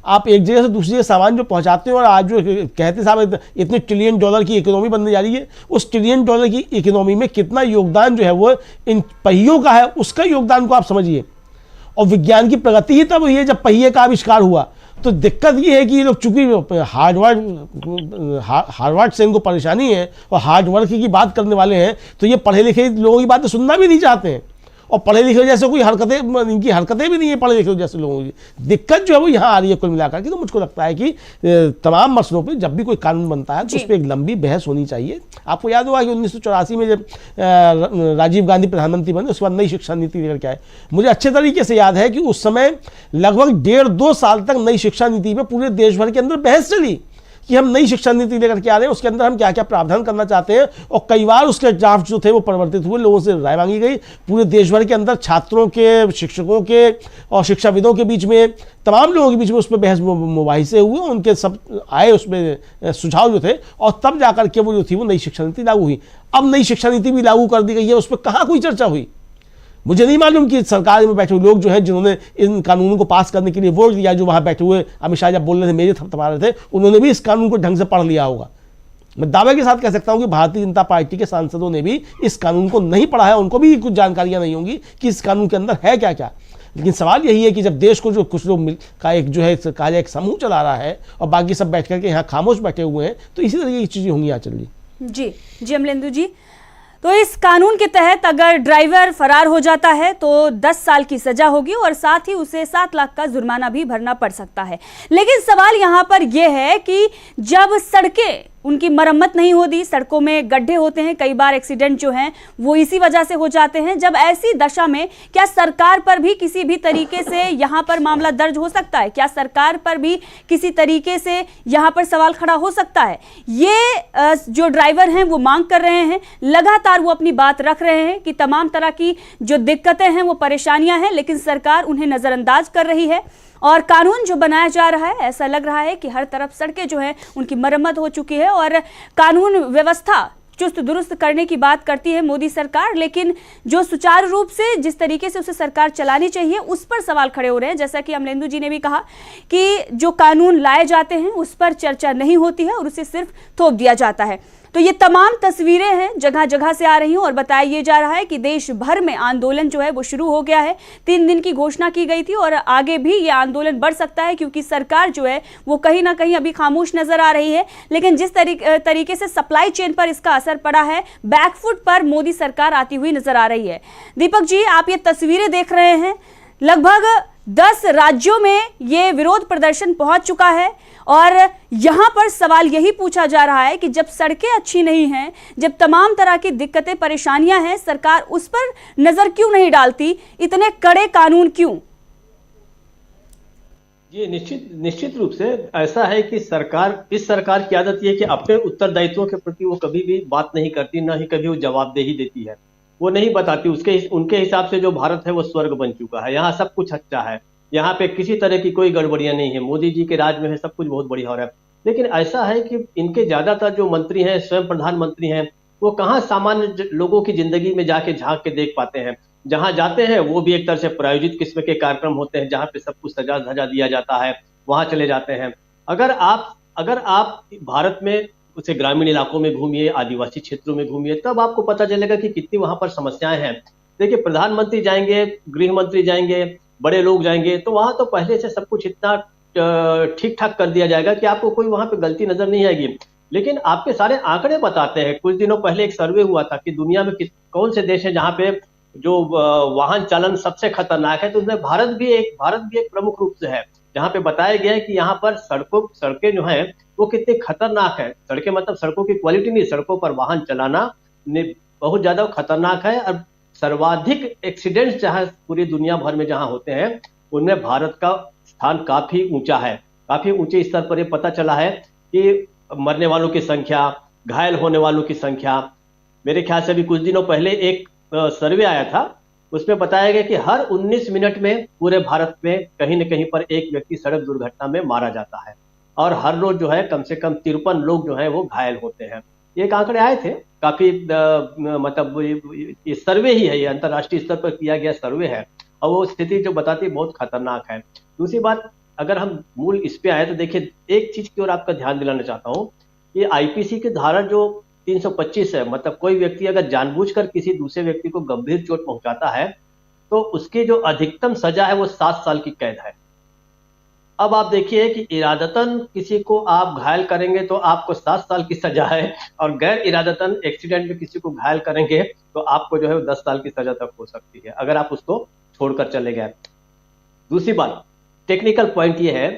आप एक जगह से दूसरी जगह सामान जो पहुंचाते हैं, और आज जो कहते साहब इतने $1 ट्रिलियन की इकोनॉमी बनने जा रही है, उस $1 ट्रिलियन की इकोनॉमी में कितना योगदान जो है वो इन पहियों का है, उसका योगदान को आप समझिए। और विज्ञान की प्रगति ही तब हुई है जब पहिए का आविष्कार हुआ। तो दिक्कत ये है कि ये लोग चूंकि हार्वर्ड से इनको परेशानी है और हार्ड वर्क की बात करने वाले हैं, तो ये पढ़े लिखे लोगों की बातें सुनना भी नहीं चाहते हैं। और पढ़े लिखे जैसे कोई हरकतें, इनकी हरकतें भी नहीं है पढ़े लिखे जैसे लोगों की। दिक्कत जो है वो यहाँ आ रही है कुल मिलाकर के। तो मुझको लगता है कि तमाम मसलों पे जब भी कोई कानून बनता है तो उस पर एक लंबी बहस होनी चाहिए। आपको याद होगा कि 1984 में जब राजीव गांधी प्रधानमंत्री बने, उसके बाद नई शिक्षा नीति लेकर के आए। मुझे अच्छे तरीके से याद है कि उस समय लगभग 1.5-2 साल तक नई शिक्षा नीति पर पूरे देश भर के अंदर बहस चली कि हम नई शिक्षा नीति लेकर के आ रहे हैं, उसके अंदर हम क्या क्या प्रावधान करना चाहते हैं। और कई बार उसके ड्राफ्ट जो थे वो परिवर्तित हुए, लोगों से राय मांगी गई। पूरे देश भर के अंदर छात्रों के, शिक्षकों के और शिक्षाविदों के बीच में, तमाम लोगों के बीच में उस पर बहस मुबाहिसे हुए। उनके सब आए उसमें सुझाव जो थे, और तब जाकर के वो जो थी वो नई शिक्षा नीति लागू हुई। अब नई शिक्षा नीति भी लागू कर दी गई है, उस पर कहाँ कोई चर्चा हुई? मुझे नहीं मालूम कि सरकार में बैठे हुए लोग जो हैं जिन्होंने इन कानूनों को पास करने के लिए वोट दिया, जो वहाँ बैठे हुए अमित शाह जब बोल रहे थे, मेरे थपथपा रहे थे, उन्होंने भी इस कानून को ढंग से पढ़ लिया होगा। मैं दावे के साथ कह सकता हूं कि भारतीय जनता पार्टी के सांसदों ने भी इस कानून को नहीं पढ़ा है, उनको भी कुछ जानकारियां नहीं होंगी कि इस कानून के अंदर है क्या क्या। लेकिन सवाल यही है कि जब देश को जो कुछ लोग का एक जो है कहा जाए एक समूह चला रहा है और बाकी सब बैठ करके यहाँ खामोश बैठे हुए हैं, तो इसी तरीके की चीजें होंगी आंचल जी। जी अमलेंदु जी, तो इस कानून के तहत अगर ड्राइवर फरार हो जाता है तो 10 साल की सजा होगी और साथ ही उसे 7 लाख का जुर्माना भी भरना पड़ सकता है। लेकिन सवाल यहाँ पर यह है कि जब सड़कें उनकी मरम्मत नहीं होती, सड़कों में गड्ढे होते हैं, कई बार एक्सीडेंट जो हैं वो इसी वजह से हो जाते हैं, जब ऐसी दशा में क्या सरकार पर भी किसी भी तरीके से यहाँ पर मामला दर्ज हो सकता है? क्या सरकार पर भी किसी तरीके से यहाँ पर सवाल खड़ा हो सकता है? ये जो ड्राइवर हैं वो मांग कर रहे हैं, लगातार वो अपनी बात रख रहे हैं कि तमाम तरह की जो दिक्कतें हैं वो परेशानियां हैं, लेकिन सरकार उन्हें नजरअंदाज कर रही है। और कानून जो बनाया जा रहा है, ऐसा लग रहा है कि हर तरफ सड़कें जो हैं उनकी मरम्मत हो चुकी है और कानून व्यवस्था चुस्त दुरुस्त करने की बात करती है मोदी सरकार, लेकिन जो सुचारू रूप से जिस तरीके से उसे सरकार चलानी चाहिए उस पर सवाल खड़े हो रहे हैं। जैसा कि अमलेंदु जी ने भी कहा कि जो कानून लाए जाते हैं उस पर चर्चा नहीं होती है और उसे सिर्फ थोप दिया जाता है। तो ये तमाम तस्वीरें हैं जगह जगह से आ रही हैं और बताया ये जा रहा है कि देश भर में आंदोलन जो है वो शुरू हो गया है। 3 दिन की घोषणा की गई थी और आगे भी ये आंदोलन बढ़ सकता है क्योंकि सरकार जो है वो कहीं ना कहीं अभी खामोश नजर आ रही है। लेकिन जिस तरीके से सप्लाई चेन पर इसका असर पड़ा है, बैकफुट पर मोदी सरकार आती हुई नजर आ रही है। दीपक जी, आप ये तस्वीरें देख रहे हैं, लगभग 10 राज्यों में ये विरोध प्रदर्शन पहुंच चुका है और यहां पर सवाल यही पूछा जा रहा है कि जब सड़कें अच्छी नहीं हैं, जब तमाम तरह की दिक्कतें परेशानियां हैं, सरकार उस पर नजर क्यों नहीं डालती? इतने कड़े कानून क्यों? ये निश्चित रूप से ऐसा है कि इस सरकार की आदत ये कि अपने उत्तरदायित्वों के प्रति वो कभी भी बात नहीं करती, ना ही कभी वो जवाबदेही देती है। वो नहीं बताती। उनके हिसाब से जो भारत है वो स्वर्ग बन चुका है, यहाँ सब कुछ अच्छा है, यहाँ पे किसी तरह की कोई गड़बड़ियां नहीं है, मोदी जी के राज में है, सब कुछ बहुत बढ़िया हो रहा है। लेकिन ऐसा है कि इनके ज्यादातर जो मंत्री हैं, स्वयं प्रधानमंत्री हैं, वो कहाँ सामान्य लोगों की जिंदगी में जाके झांक के देख पाते हैं। जहां जाते हैं वो भी एक तरह से प्रायोजित किस्म के कार्यक्रम होते हैं, जहां पे सब कुछ सजा धजा दिया जाता है, वहां चले जाते हैं। अगर आप भारत में उसे ग्रामीण इलाकों में घूमिए, आदिवासी क्षेत्रों में घूमिए, तब आपको पता चलेगा कि कितनी वहां पर समस्याएं हैं। देखिए, प्रधानमंत्री जाएंगे, गृह मंत्री जाएंगे, बड़े लोग जाएंगे, तो वहां तो पहले से सब कुछ इतना ठीक ठाक कर दिया जाएगा कि आपको कोई वहां पे गलती नजर नहीं आएगी। लेकिन आपके सारे आंकड़े बताते हैं। कुछ दिनों पहले एक सर्वे हुआ था कि दुनिया में कौन से देश है जहां पे जो वाहन चालन सबसे खतरनाक है, तो उसमें भारत भी एक प्रमुख रूप से है, जहां पे बताया गया है कि यहाँ पर सड़कें जो है वो कितनी खतरनाक है। सड़कें मतलब सड़कों की क्वालिटी नहीं, सड़कों पर वाहन चलाना बहुत ज्यादा खतरनाक है। और सर्वाधिक एक्सीडेंट्स जहां पूरी दुनिया भर में जहां होते हैं, उनमें भारत का स्थान काफी ऊंचा है। काफी ऊंचे स्तर पर यह पता चला है कि मरने वालों की संख्या, घायल होने वालों की संख्या, मेरे ख्याल से अभी कुछ दिनों पहले एक सर्वे आया था, उसमें बताया गया कि हर 19 मिनट में पूरे भारत में कहीं न कहीं पर एक व्यक्ति सड़क दुर्घटना में मारा जाता है और हर रोज जो है कम से कम 53 लोग जो है वो घायल होते हैं। ये एक आंकड़े आए थे, काफी मतलब ये सर्वे ही है, ये अंतर्राष्ट्रीय स्तर पर किया गया सर्वे है और वो स्थिति जो बताती है बहुत खतरनाक है। दूसरी बात, अगर हम मूल इस पे आए तो देखिए, एक चीज की ओर आपका ध्यान दिलाना चाहता हूँ, ये आईपीसी की धारा जो 325 है, मतलब कोई व्यक्ति अगर जानबूझकर किसी दूसरे व्यक्ति को गंभीर चोट पहुंचाता है तो उसकी जो अधिकतम सजा है वो 7 साल की कैद है। अब आप देखिए कि इरादतन किसी को आप घायल करेंगे तो आपको 7 साल की सजा है, और गैर इरादतन एक्सीडेंट में किसी को घायल करेंगे तो आपको जो है 10 साल की सजा तक हो सकती है, अगर आप उसको छोड़कर चले गए। दूसरी बात, टेक्निकल पॉइंट ये है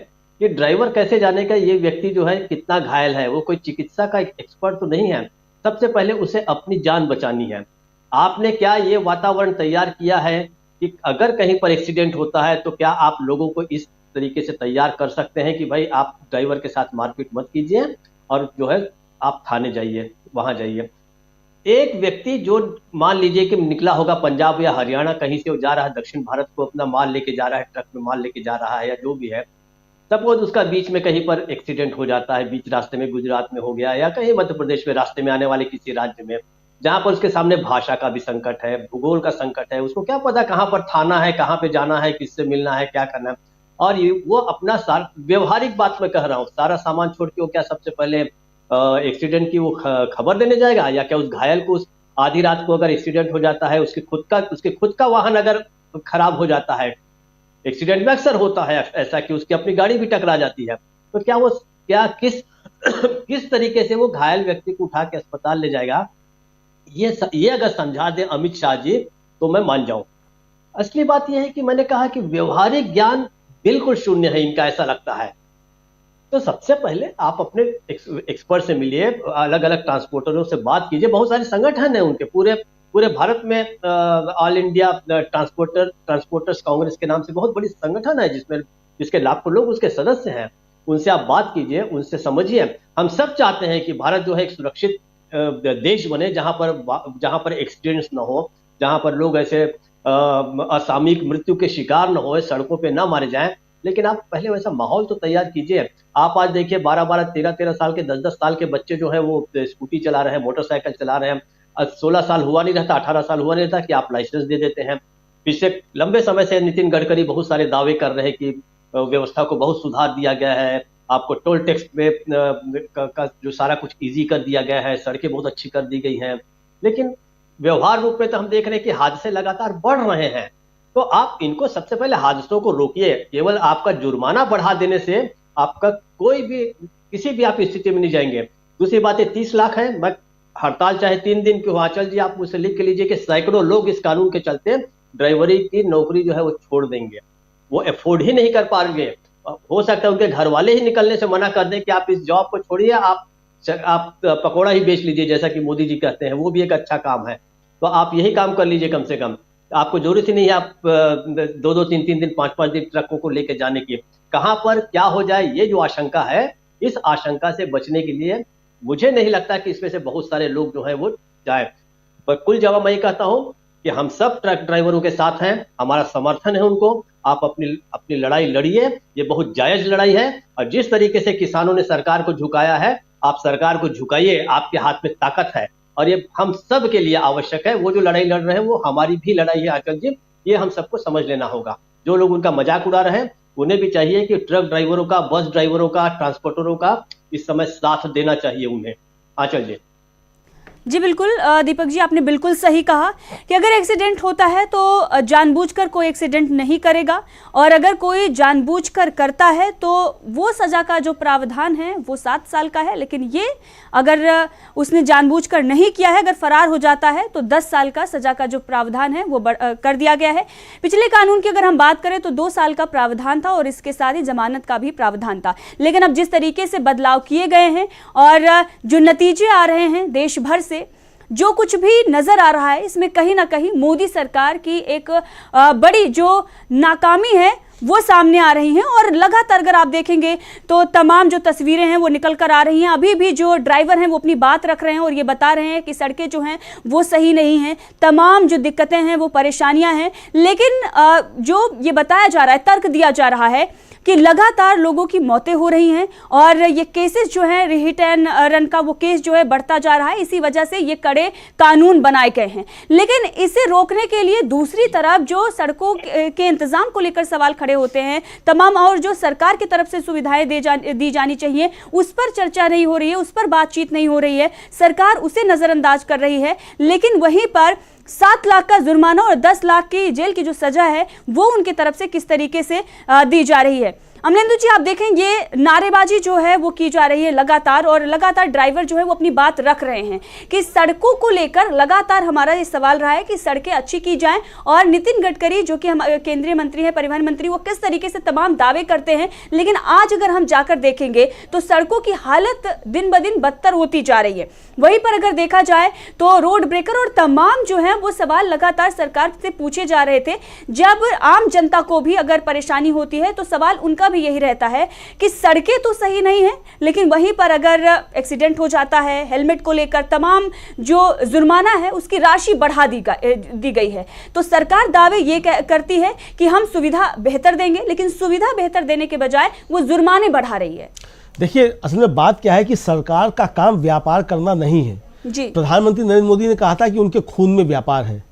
कि ड्राइवर कैसे जानेगा ये व्यक्ति जो है कितना घायल है? वो कोई चिकित्सा का एक्सपर्ट तो नहीं है। सबसे पहले उसे अपनी जान बचानी है। आपने क्या ये वातावरण तैयार किया है कि अगर कहीं पर एक्सीडेंट होता है तो क्या आप लोगों को इस तरीके से तैयार कर सकते हैं कि भाई आप ड्राइवर के साथ मारपीट मत कीजिए और जो है आप थाने जाइए, वहां जाइए। एक व्यक्ति जो मान लीजिए कि निकला होगा पंजाब या हरियाणा, कहीं से वो जा रहा है दक्षिण भारत को, अपना माल लेके जा रहा है, ट्रक में माल लेके जा रहा है या जो भी है, सपोज उसका बीच में कहीं पर एक्सीडेंट हो जाता है, बीच रास्ते में गुजरात में हो गया या कहीं मध्य प्रदेश में रास्ते में आने वाले किसी राज्य में, जहां पर उसके सामने भाषा का भी संकट है, भूगोल का संकट है, उसको क्या पता कहाँ पर थाना है, कहाँ पे जाना है, किससे मिलना है, क्या करना है। और वो अपना व्यवहारिक बात में कह रहा हूँ, सारा सामान छोड़ के वो क्या सबसे पहले एक्सीडेंट की वो खबर देने जाएगा, या क्या उस घायल को आधी रात को अगर एक्सीडेंट हो जाता है, उसके खुद का वाहन अगर खराब हो जाता है, एक्सीडेंट में अक्सर होता है ऐसा कि उसकी अपनी गाड़ी भी टकरा जाती है, तो क्या किस तरीके से वो घायल व्यक्ति को उठा के अस्पताल ले जाएगा, ये अगर समझा दे अमित शाह जी तो मैं मान जाऊं। असली बात यह है कि मैंने कहा कि व्यवहारिक ज्ञान बिल्कुल शून्य है इनका, ऐसा लगता है। तो सबसे पहले आप अपने एक्सपर्ट से मिलिए, अलग अलग ट्रांसपोर्टरों से बात कीजिए। बहुत सारे संगठन है उनके, पूरे भारत में ऑल इंडिया ट्रांसपोर्टर्स कांग्रेस के नाम से बहुत बड़ी संगठन है जिसके लाखों लोग उसके सदस्य हैं। उनसे आप बात कीजिए, उनसे समझिए। हम सब चाहते हैं कि भारत जो है एक सुरक्षित देश बने, जहां पर एक्सीडेंट्स न हो, जहां पर लोग ऐसे असामयिक मृत्यु के शिकार न हो, सड़कों पे ना मारे जाएं। लेकिन आप पहले वैसा माहौल तो तैयार कीजिए। आप आज देखिए 12-12, 13-13 साल के, 10-10 साल के बच्चे जो है वो स्कूटी चला रहे हैं, मोटरसाइकिल चला रहे हैं। 16 साल हुआ नहीं रहता, 18 साल हुआ नहीं रहता कि आप लाइसेंस दे देते हैं। पिछले लंबे समय से नितिन गडकरी बहुत सारे दावे कर रहे हैं कि व्यवस्था को बहुत सुधार दिया गया है, आपको टोल टैक्स में का जो सारा कुछ इजी कर दिया गया है, सड़कें बहुत अच्छी कर दी गई हैं। लेकिन व्यवहार रूप में तो हम देख रहे हैं कि हादसे लगातार बढ़ रहे हैं। तो आप इनको सबसे पहले हादसों को रोकिए। केवल आपका जुर्माना बढ़ा देने से आपका किसी भी आप स्थिति में नहीं जाएंगे। दूसरी बात है 30 लाख है, मैं हड़ताल चाहे 3 दिन की हो, आंचल जी आप मुझसे लिख के लीजिए कि सैकड़ों लोग इस कानून के चलते ड्राइवरी की नौकरी जो है वो छोड़ देंगे, वो अफोर्ड ही नहीं कर पाएंगे। हो सकता है उनके घर वाले ही निकलने से मना कर दें कि आप इस जॉब को छोड़िए, आप पकौड़ा ही बेच लीजिए, जैसा कि मोदी जी कहते हैं, वो भी एक अच्छा काम है। तो आप यही काम कर लीजिए कम से कम। आपको जरूरत ही नहीं है आप 2-2, 3-3 दिन, 5-5 दिन ट्रकों को लेकर जाने की। कहां पर क्या हो जाए, ये जो आशंका है, इस आशंका से बचने के लिए मुझे नहीं लगता कि इसमें से बहुत सारे लोग जो है वो जाए। पर कुल जवाब मैं कहता हूं कि हम सब ट्रक ड्राइवरों के साथ हैं, हमारा समर्थन है उनको। आप अपनी लड़ाई लड़िए, ये बहुत जायज लड़ाई है। और जिस तरीके से किसानों ने सरकार को झुकाया है, आप सरकार को झुकाइए, आपके हाथ में ताकत है और ये हम सब के लिए आवश्यक है। वो जो लड़ाई लड़ रहे हैं वो हमारी भी लड़ाई है आंचल जी, ये हम सबको समझ लेना होगा। जो लोग उनका मजाक उड़ा रहे हैं उन्हें भी चाहिए कि ट्रक ड्राइवरों का, बस ड्राइवरों का, ट्रांसपोर्टरों का इस समय साथ देना चाहिए उन्हें। आंचल जी। जी बिल्कुल दीपक जी, आपने बिल्कुल सही कहा कि अगर एक्सीडेंट होता है तो जानबूझकर कोई एक्सीडेंट नहीं करेगा, और अगर कोई जानबूझकर करता है तो वो सज़ा का जो प्रावधान है वो 7 साल का है। लेकिन ये अगर उसने जानबूझकर नहीं किया है, अगर फरार हो जाता है तो 10 साल का सज़ा का जो प्रावधान है वो कर दिया गया है। पिछले कानून की अगर हम बात करें तो 2 साल का प्रावधान था और इसके साथ ही जमानत का भी प्रावधान था। लेकिन अब जिस तरीके से बदलाव किए गए हैं और जो नतीजे आ रहे हैं देश भर से, जो कुछ भी नजर आ रहा है, इसमें कहीं ना कहीं मोदी सरकार की एक बड़ी जो नाकामी है वो सामने आ रही हैं। और लगातार अगर आप देखेंगे तो तमाम जो तस्वीरें हैं वो निकल कर आ रही हैं। अभी भी जो ड्राइवर हैं वो अपनी बात रख रहे हैं और ये बता रहे हैं कि सड़कें जो हैं वो सही नहीं हैं, तमाम जो दिक्कतें हैं वो परेशानियां हैं। लेकिन जो ये बताया जा रहा है, तर्क दिया जा रहा है कि लगातार लोगों की मौतें हो रही हैं और ये केसेस जो हैं, हिट एंड रन का वो केस जो है बढ़ता जा रहा है। इसी वजह से ये कड़े कानून बनाए गए हैं। लेकिन इसे रोकने के लिए दूसरी तरफ जो सड़कों के इंतजाम को लेकर सवाल खड़े होते हैं, तमाम और जो सरकार की तरफ से सुविधाएं दी जानी चाहिए, उस पर चर्चा नहीं हो रही है, उस पर बातचीत नहीं हो रही है। सरकार उसे नजरअंदाज कर रही है। लेकिन वहीं पर 7 लाख का जुर्माना और 10 लाख की जेल की जो सजा है वो उनकी तरफ से किस तरीके से दी जा रही है। अमलेंदु जी, आप देखें ये नारेबाजी जो है वो की जा रही है लगातार, और लगातार ड्राइवर जो है वो अपनी बात रख रहे हैं कि सड़कों को लेकर लगातार हमारा ये सवाल रहा है कि सड़कें अच्छी की जाएं। और नितिन गडकरी जो कि हम केंद्रीय मंत्री है, परिवहन मंत्री, वो किस तरीके से तमाम दावे करते हैं, लेकिन आज अगर हम जाकर देखेंगे तो सड़कों की हालत दिन ब दिन बदतर होती जा रही है। वहीं पर अगर देखा जाए तो रोड ब्रेकर और तमाम जो है वो सवाल लगातार सरकार से पूछे जा रहे थे। जब आम जनता को भी अगर परेशानी होती है तो सवाल उनका भी यही रहता है कि सड़कें तो सही नहीं है, लेकिन वहीं पर अगर एक्सीडेंट हो जाता है, हेलमेट को लेकर तमाम जो जुर्माना है उसकी राशि बढ़ा दी गई है। तो सरकार दावे ये करती है कि हम सुविधा बेहतर देंगे, लेकिन सुविधा बेहतर देने के बजाय वो जुर्माने बढ़ा रही है। देखिए, असल में बात क्या है कि सरकार का काम व्यापार करना नहीं है जी। प्रधानमंत्री नरेंद्र मोदी ने कहा था कि उनके खून में व्यापार है।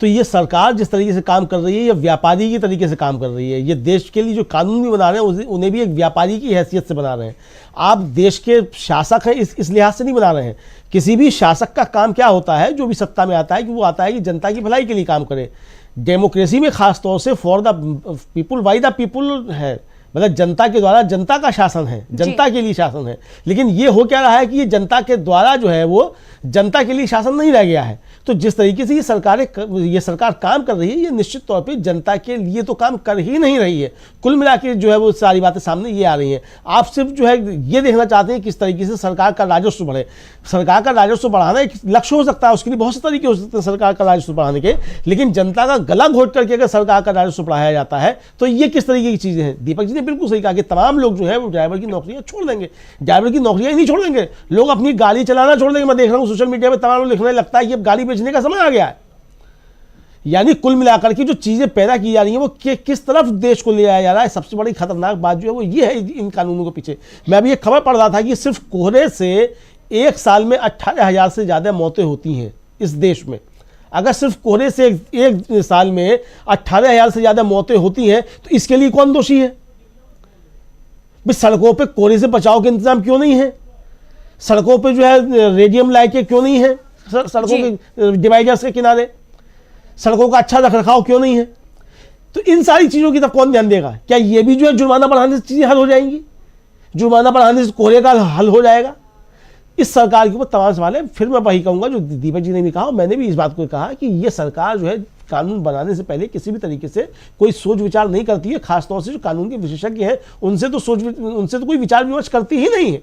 तो ये सरकार जिस तरीके से काम कर रही है, ये व्यापारी की तरीके से काम कर रही है। ये देश के लिए जो कानून भी बना रहे हैं उन्हें भी एक व्यापारी की हैसियत से बना रहे हैं। आप देश के शासक हैं इस लिहाज से नहीं बना रहे हैं। किसी भी शासक का काम क्या होता है, जो भी सत्ता में आता है, कि वो आता है कि जनता की भलाई के लिए काम करे। डेमोक्रेसी में खास तौर से for the people by the people है, मतलब जनता के द्वारा जनता का शासन है, जनता के लिए शासन है। लेकिन ये हो क्या रहा है कि ये जनता के द्वारा जो है वो जनता के लिए शासन नहीं रह गया है। तो जिस तरीके से ये सरकार काम कर रही है, ये निश्चित तौर पे जनता के लिए तो काम कर ही नहीं रही है। कुल मिला के जो है वो सारी बातें सामने ये आ रही हैं। आप सिर्फ जो है ये देखना चाहते हैं किस तरीके से सरकार का राजस्व बढ़े। सरकार का राजस्व बढ़ाना एक लक्ष्य हो सकता है, उसके लिए बहुत से तरीके हो सकते हैं सरकार का राजस्व बढ़ाने के, लेकिन जनता का गला घोट करके अगर सरकार का राजस्व बढ़ाया जाता है तो ये किस तरीके की चीज़ें हैं। दीपक जी ने बिल्कुल सही कहा कि तमाम लोग जो है वो ड्राइवर की नौकरियां छोड़ देंगे। ड्राइवर की नौकरियां ही नहीं छोड़ देंगे, लोग अपनी गाड़ी चलाना छोड़ देंगे। मैं देख रहा हूँ सोशल मीडिया में तमाम लोग लिखने लगता है कि अब गाड़ी बेचने का समय आ गया है। यानी कुल मिलाकर की जो चीजें पैदा की जा रही हैं वो किस तरफ देश को ले आया जा रहा है। सबसे बड़ी खतरनाक बात जो है वो ये है इन कानूनों के पीछे। मैं अभी एक खबर पढ़ रहा था कि सिर्फ कोहरे से एक साल में 18,000 से ज्यादा मौतें होती हैं इस देश में। अगर सिर्फ कोहरे से एक साल में 18,000 से ज्यादा मौतें होती हैं तो इसके लिए कौन दोषी है? भाई सड़कों पे कोहरे से बचाव के इंतजाम क्यों नहीं है? सड़कों पे जो है रेडियम लाइटें क्यों नहीं है? सड़कों के डिवाइडर्स के किनारे सड़कों का अच्छा रखरखाव क्यों नहीं है? तो इन सारी चीजों की तरफ कौन ध्यान देगा? क्या ये भी जो है जुर्माना बढ़ाने से चीजें हल हो जाएंगी? जुर्माना बढ़ाने से कोहरे का हल हो जाएगा? इस सरकार के ऊपर तमाम सवाल है। फिर मैं वही कहूंगा जो दीपक जी ने भी कहा, मैंने भी इस बात को कहा कि ये सरकार जो है कानून बनाने से पहले किसी भी तरीके से कोई सोच विचार नहीं करती है। खासतौर से जो कानून के विशेषज्ञ हैं उनसे तो कोई विचार विमर्श करती ही नहीं है।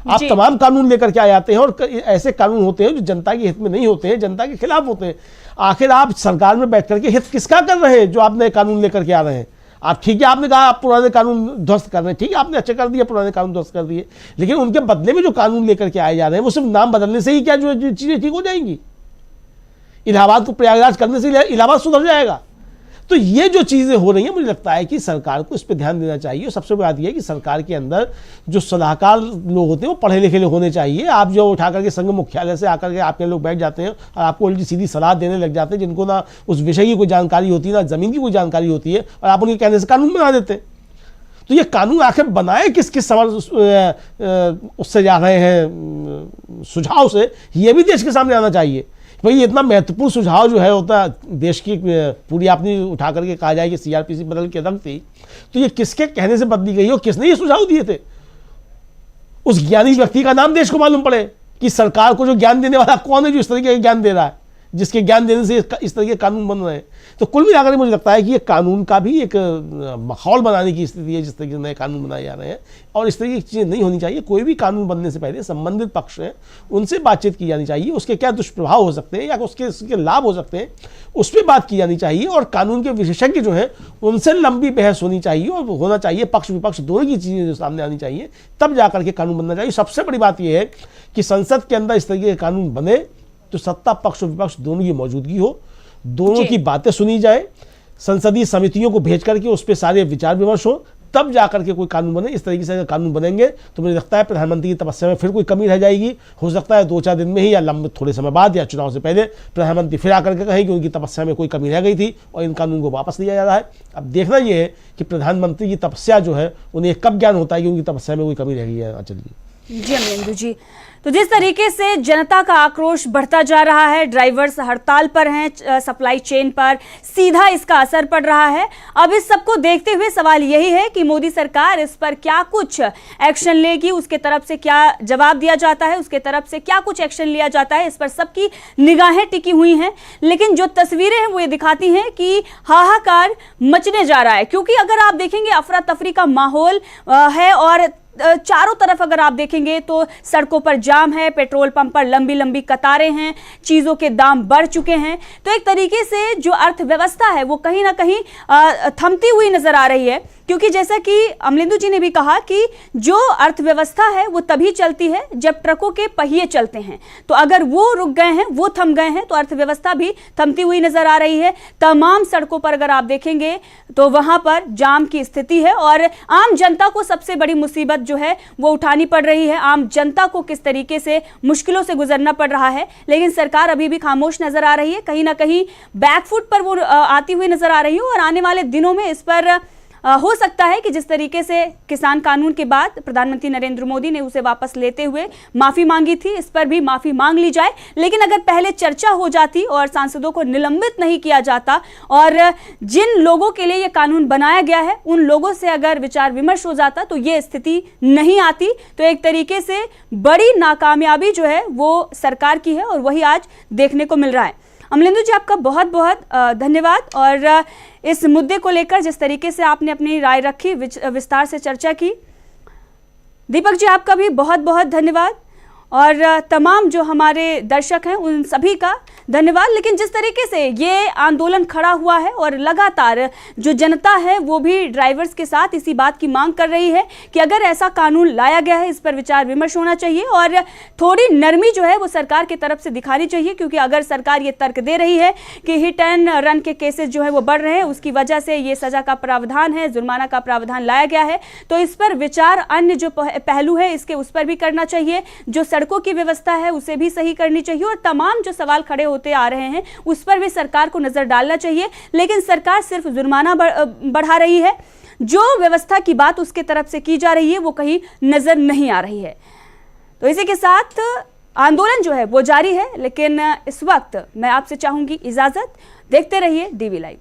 आप तमाम कानून लेकर के आ जाते हैं और ऐसे कानून होते हैं जो जनता के हित में नहीं होते हैं, जनता के खिलाफ होते हैं। आखिर आप सरकार में बैठ करके हित किसका कर रहे हैं जो आप नए कानून लेकर के आ रहे हैं? आप ठीक है, आपने कहा आप पुराने कानून ध्वस्त कर रहे हैं, ठीक है, आपने अच्छे कर दिए, पुराने कानून ध्वस्त कर दिए, लेकिन उनके बदले में जो कानून लेकर के आए जा रहे हैं वो सिर्फ नाम बदलने से ही क्या जो चीजें ठीक हो जाएंगी? इलाहाबाद को प्रयागराज करने से इलाहाबाद सुधर जाएगा? तो ये जो चीजें हो रही हैं, मुझे लगता है कि सरकार को इस पर ध्यान देना चाहिए। और सबसे बड़ी बात यह है कि सरकार के अंदर जो सलाहकार लोग होते हैं वो पढ़े लिखे होने चाहिए। आप जो उठा करके संघ मुख्यालय से आकर के आपके लोग बैठ जाते हैं और आपको उल्टी सीधी सलाह देने लग जाते हैं, जिनको ना उस विषय की कोई जानकारी होती है, ना जमीन की कोई जानकारी होती है, और आप उनके कहने से कानून बना देते हैं। तो ये कानून आखिर बनाए किस सवाल उससे जा रहे हैं सुझाव से, ये भी देश के सामने आना चाहिए। भाई ये इतना महत्वपूर्ण सुझाव जो है होता देश की पूरी आपने उठा करके कहा जाए कि सीआरपीसी बदल के रख थी, तो ये किसके कहने से बदली गई और किसने ये सुझाव दिए थे? उस ज्ञानी व्यक्ति का नाम देश को मालूम पड़े कि सरकार को जो ज्ञान देने वाला कौन है, जो इस तरीके का ज्ञान दे रहा है, जिसके ज्ञान देने से इस तरह के कानून बन रहे हैं। तो कुल मिलाकर मुझे लगता है कि ये कानून का भी एक माहौल बनाने की स्थिति है जिस तरीके से नए कानून बनाए जा रहे हैं, और इस तरीके की चीज़ें नहीं होनी चाहिए। कोई भी कानून बनने से पहले संबंधित पक्ष हैं उनसे बातचीत की जानी चाहिए, उसके क्या दुष्प्रभाव हो सकते हैं या उसके लाभ हो सकते हैं उस पर बात की जानी चाहिए, और कानून के विशेषज्ञ जो हैं उनसे लंबी बहस होनी चाहिए और होना चाहिए, पक्ष विपक्ष दोनों की चीज़ें जो सामने आनी चाहिए, तब जाकर के कानून बनना चाहिए। सबसे बड़ी बात यह है कि संसद के अंदर इस तरीके के कानून बने तो सत्ता पक्ष और विपक्ष दोनों की मौजूदगी हो, दोनों की बातें सुनी जाए, संसदीय समितियों को भेज करके उस पर सारे विचार विमर्श हो, तब जाकर के कोई कानून बने। इस तरीके से अगर कानून बनेंगे तो मुझे लगता है प्रधानमंत्री की तपस्या में फिर कोई कमी रह जाएगी। हो सकता है 2-4 दिन में ही या लंबे थोड़े समय बाद या चुनाव से पहले प्रधानमंत्री फिर आकर के कहें कि उनकी तपस्या में कोई कमी रह गई थी और इन कानून को वापस लिया जा रहा है। अब देखना यह है कि प्रधानमंत्री की तपस्या जो है उन्हें कब ज्ञान होता है कि उनकी तपस्या में कोई कमी रह गई है। आंचल जी अमरेंदु जी, तो जिस तरीके से जनता का आक्रोश बढ़ता जा रहा है, ड्राइवर्स हड़ताल पर हैं, सप्लाई चेन पर सीधा इसका असर पड़ रहा है। अब इस सबको देखते हुए सवाल यही है कि मोदी सरकार इस पर क्या कुछ एक्शन लेगी, उसके तरफ से क्या जवाब दिया जाता है, उसके तरफ से क्या कुछ एक्शन लिया जाता है, इस पर सबकी निगाहें टिकी हुई हैं। लेकिन जो तस्वीरें हैं वो ये दिखाती हैं कि हाहाकार मचने जा रहा है, क्योंकि अगर आप देखेंगे अफरा तफरी का माहौल है और चारों तरफ अगर आप देखेंगे तो सड़कों पर जाम है, पेट्रोल पंप पर लंबी लंबी कतारें हैं, चीज़ों के दाम बढ़ चुके हैं। तो एक तरीके से जो अर्थव्यवस्था है वो कहीं ना कहीं थमती हुई नजर आ रही है। क्योंकि जैसा कि अमलेंदु जी ने भी कहा कि जो अर्थव्यवस्था है वो तभी चलती है जब ट्रकों के पहिए चलते हैं। तो अगर वो रुक गए हैं, वो थम गए हैं, तो अर्थव्यवस्था भी थमती हुई नजर आ रही है। तमाम सड़कों पर अगर आप देखेंगे तो वहां पर जाम की स्थिति है और आम जनता को सबसे बड़ी मुसीबत जो है वो उठानी पड़ रही है। आम जनता को किस तरीके से मुश्किलों से गुजरना पड़ रहा है, लेकिन सरकार अभी भी खामोश नजर आ रही है। कहीं ना कहीं बैकफुट पर वो आती हुई नजर आ रही है और आने वाले दिनों में इस पर हो सकता है कि जिस तरीके से किसान कानून के बाद प्रधानमंत्री नरेंद्र मोदी ने उसे वापस लेते हुए माफी मांगी थी, इस पर भी माफी मांग ली जाए। लेकिन अगर पहले चर्चा हो जाती और सांसदों को निलंबित नहीं किया जाता और जिन लोगों के लिए यह कानून बनाया गया है उन लोगों से अगर विचार विमर्श हो जाता तो यह स्थिति नहीं आती। तो एक तरीके से बड़ी नाकामयाबी जो है वो सरकार की है और वही आज देखने को मिल रहा है। अमलेंदु जी, आपका बहुत बहुत धन्यवाद और इस मुद्दे को लेकर जिस तरीके से आपने अपनी राय रखी, विस्तार से चर्चा की। दीपक जी, आपका भी बहुत बहुत धन्यवाद और तमाम जो हमारे दर्शक हैं उन सभी का धन्यवाद। लेकिन जिस तरीके से ये आंदोलन खड़ा हुआ है और लगातार जो जनता है वो भी ड्राइवर्स के साथ इसी बात की मांग कर रही है कि अगर ऐसा कानून लाया गया है इस पर विचार विमर्श होना चाहिए और थोड़ी नरमी जो है वो सरकार की तरफ से दिखानी चाहिए। क्योंकि अगर सरकार ये तर्क दे रही है कि हिट एंड रन के केसेस जो है वो बढ़ रहे हैं, उसकी वजह से ये सजा का प्रावधान है, जुर्माना का प्रावधान लाया गया है, तो इस पर विचार अन्य जो पहलू है इसके उस पर भी करना चाहिए। जो सड़कों की व्यवस्था है उसे भी सही करनी चाहिए और तमाम जो सवाल खड़े होते आ रहे हैं उस पर भी सरकार को नजर डालना चाहिए। लेकिन सरकार सिर्फ जुर्माना बढ़ा रही है, जो व्यवस्था की बात उसके तरफ से की जा रही है वो कहीं नजर नहीं आ रही है। तो इसी के साथ आंदोलन जो है वो जारी है, लेकिन इस वक्त मैं आपसे चाहूंगी इजाजत। देखते रहिए DV लाइव।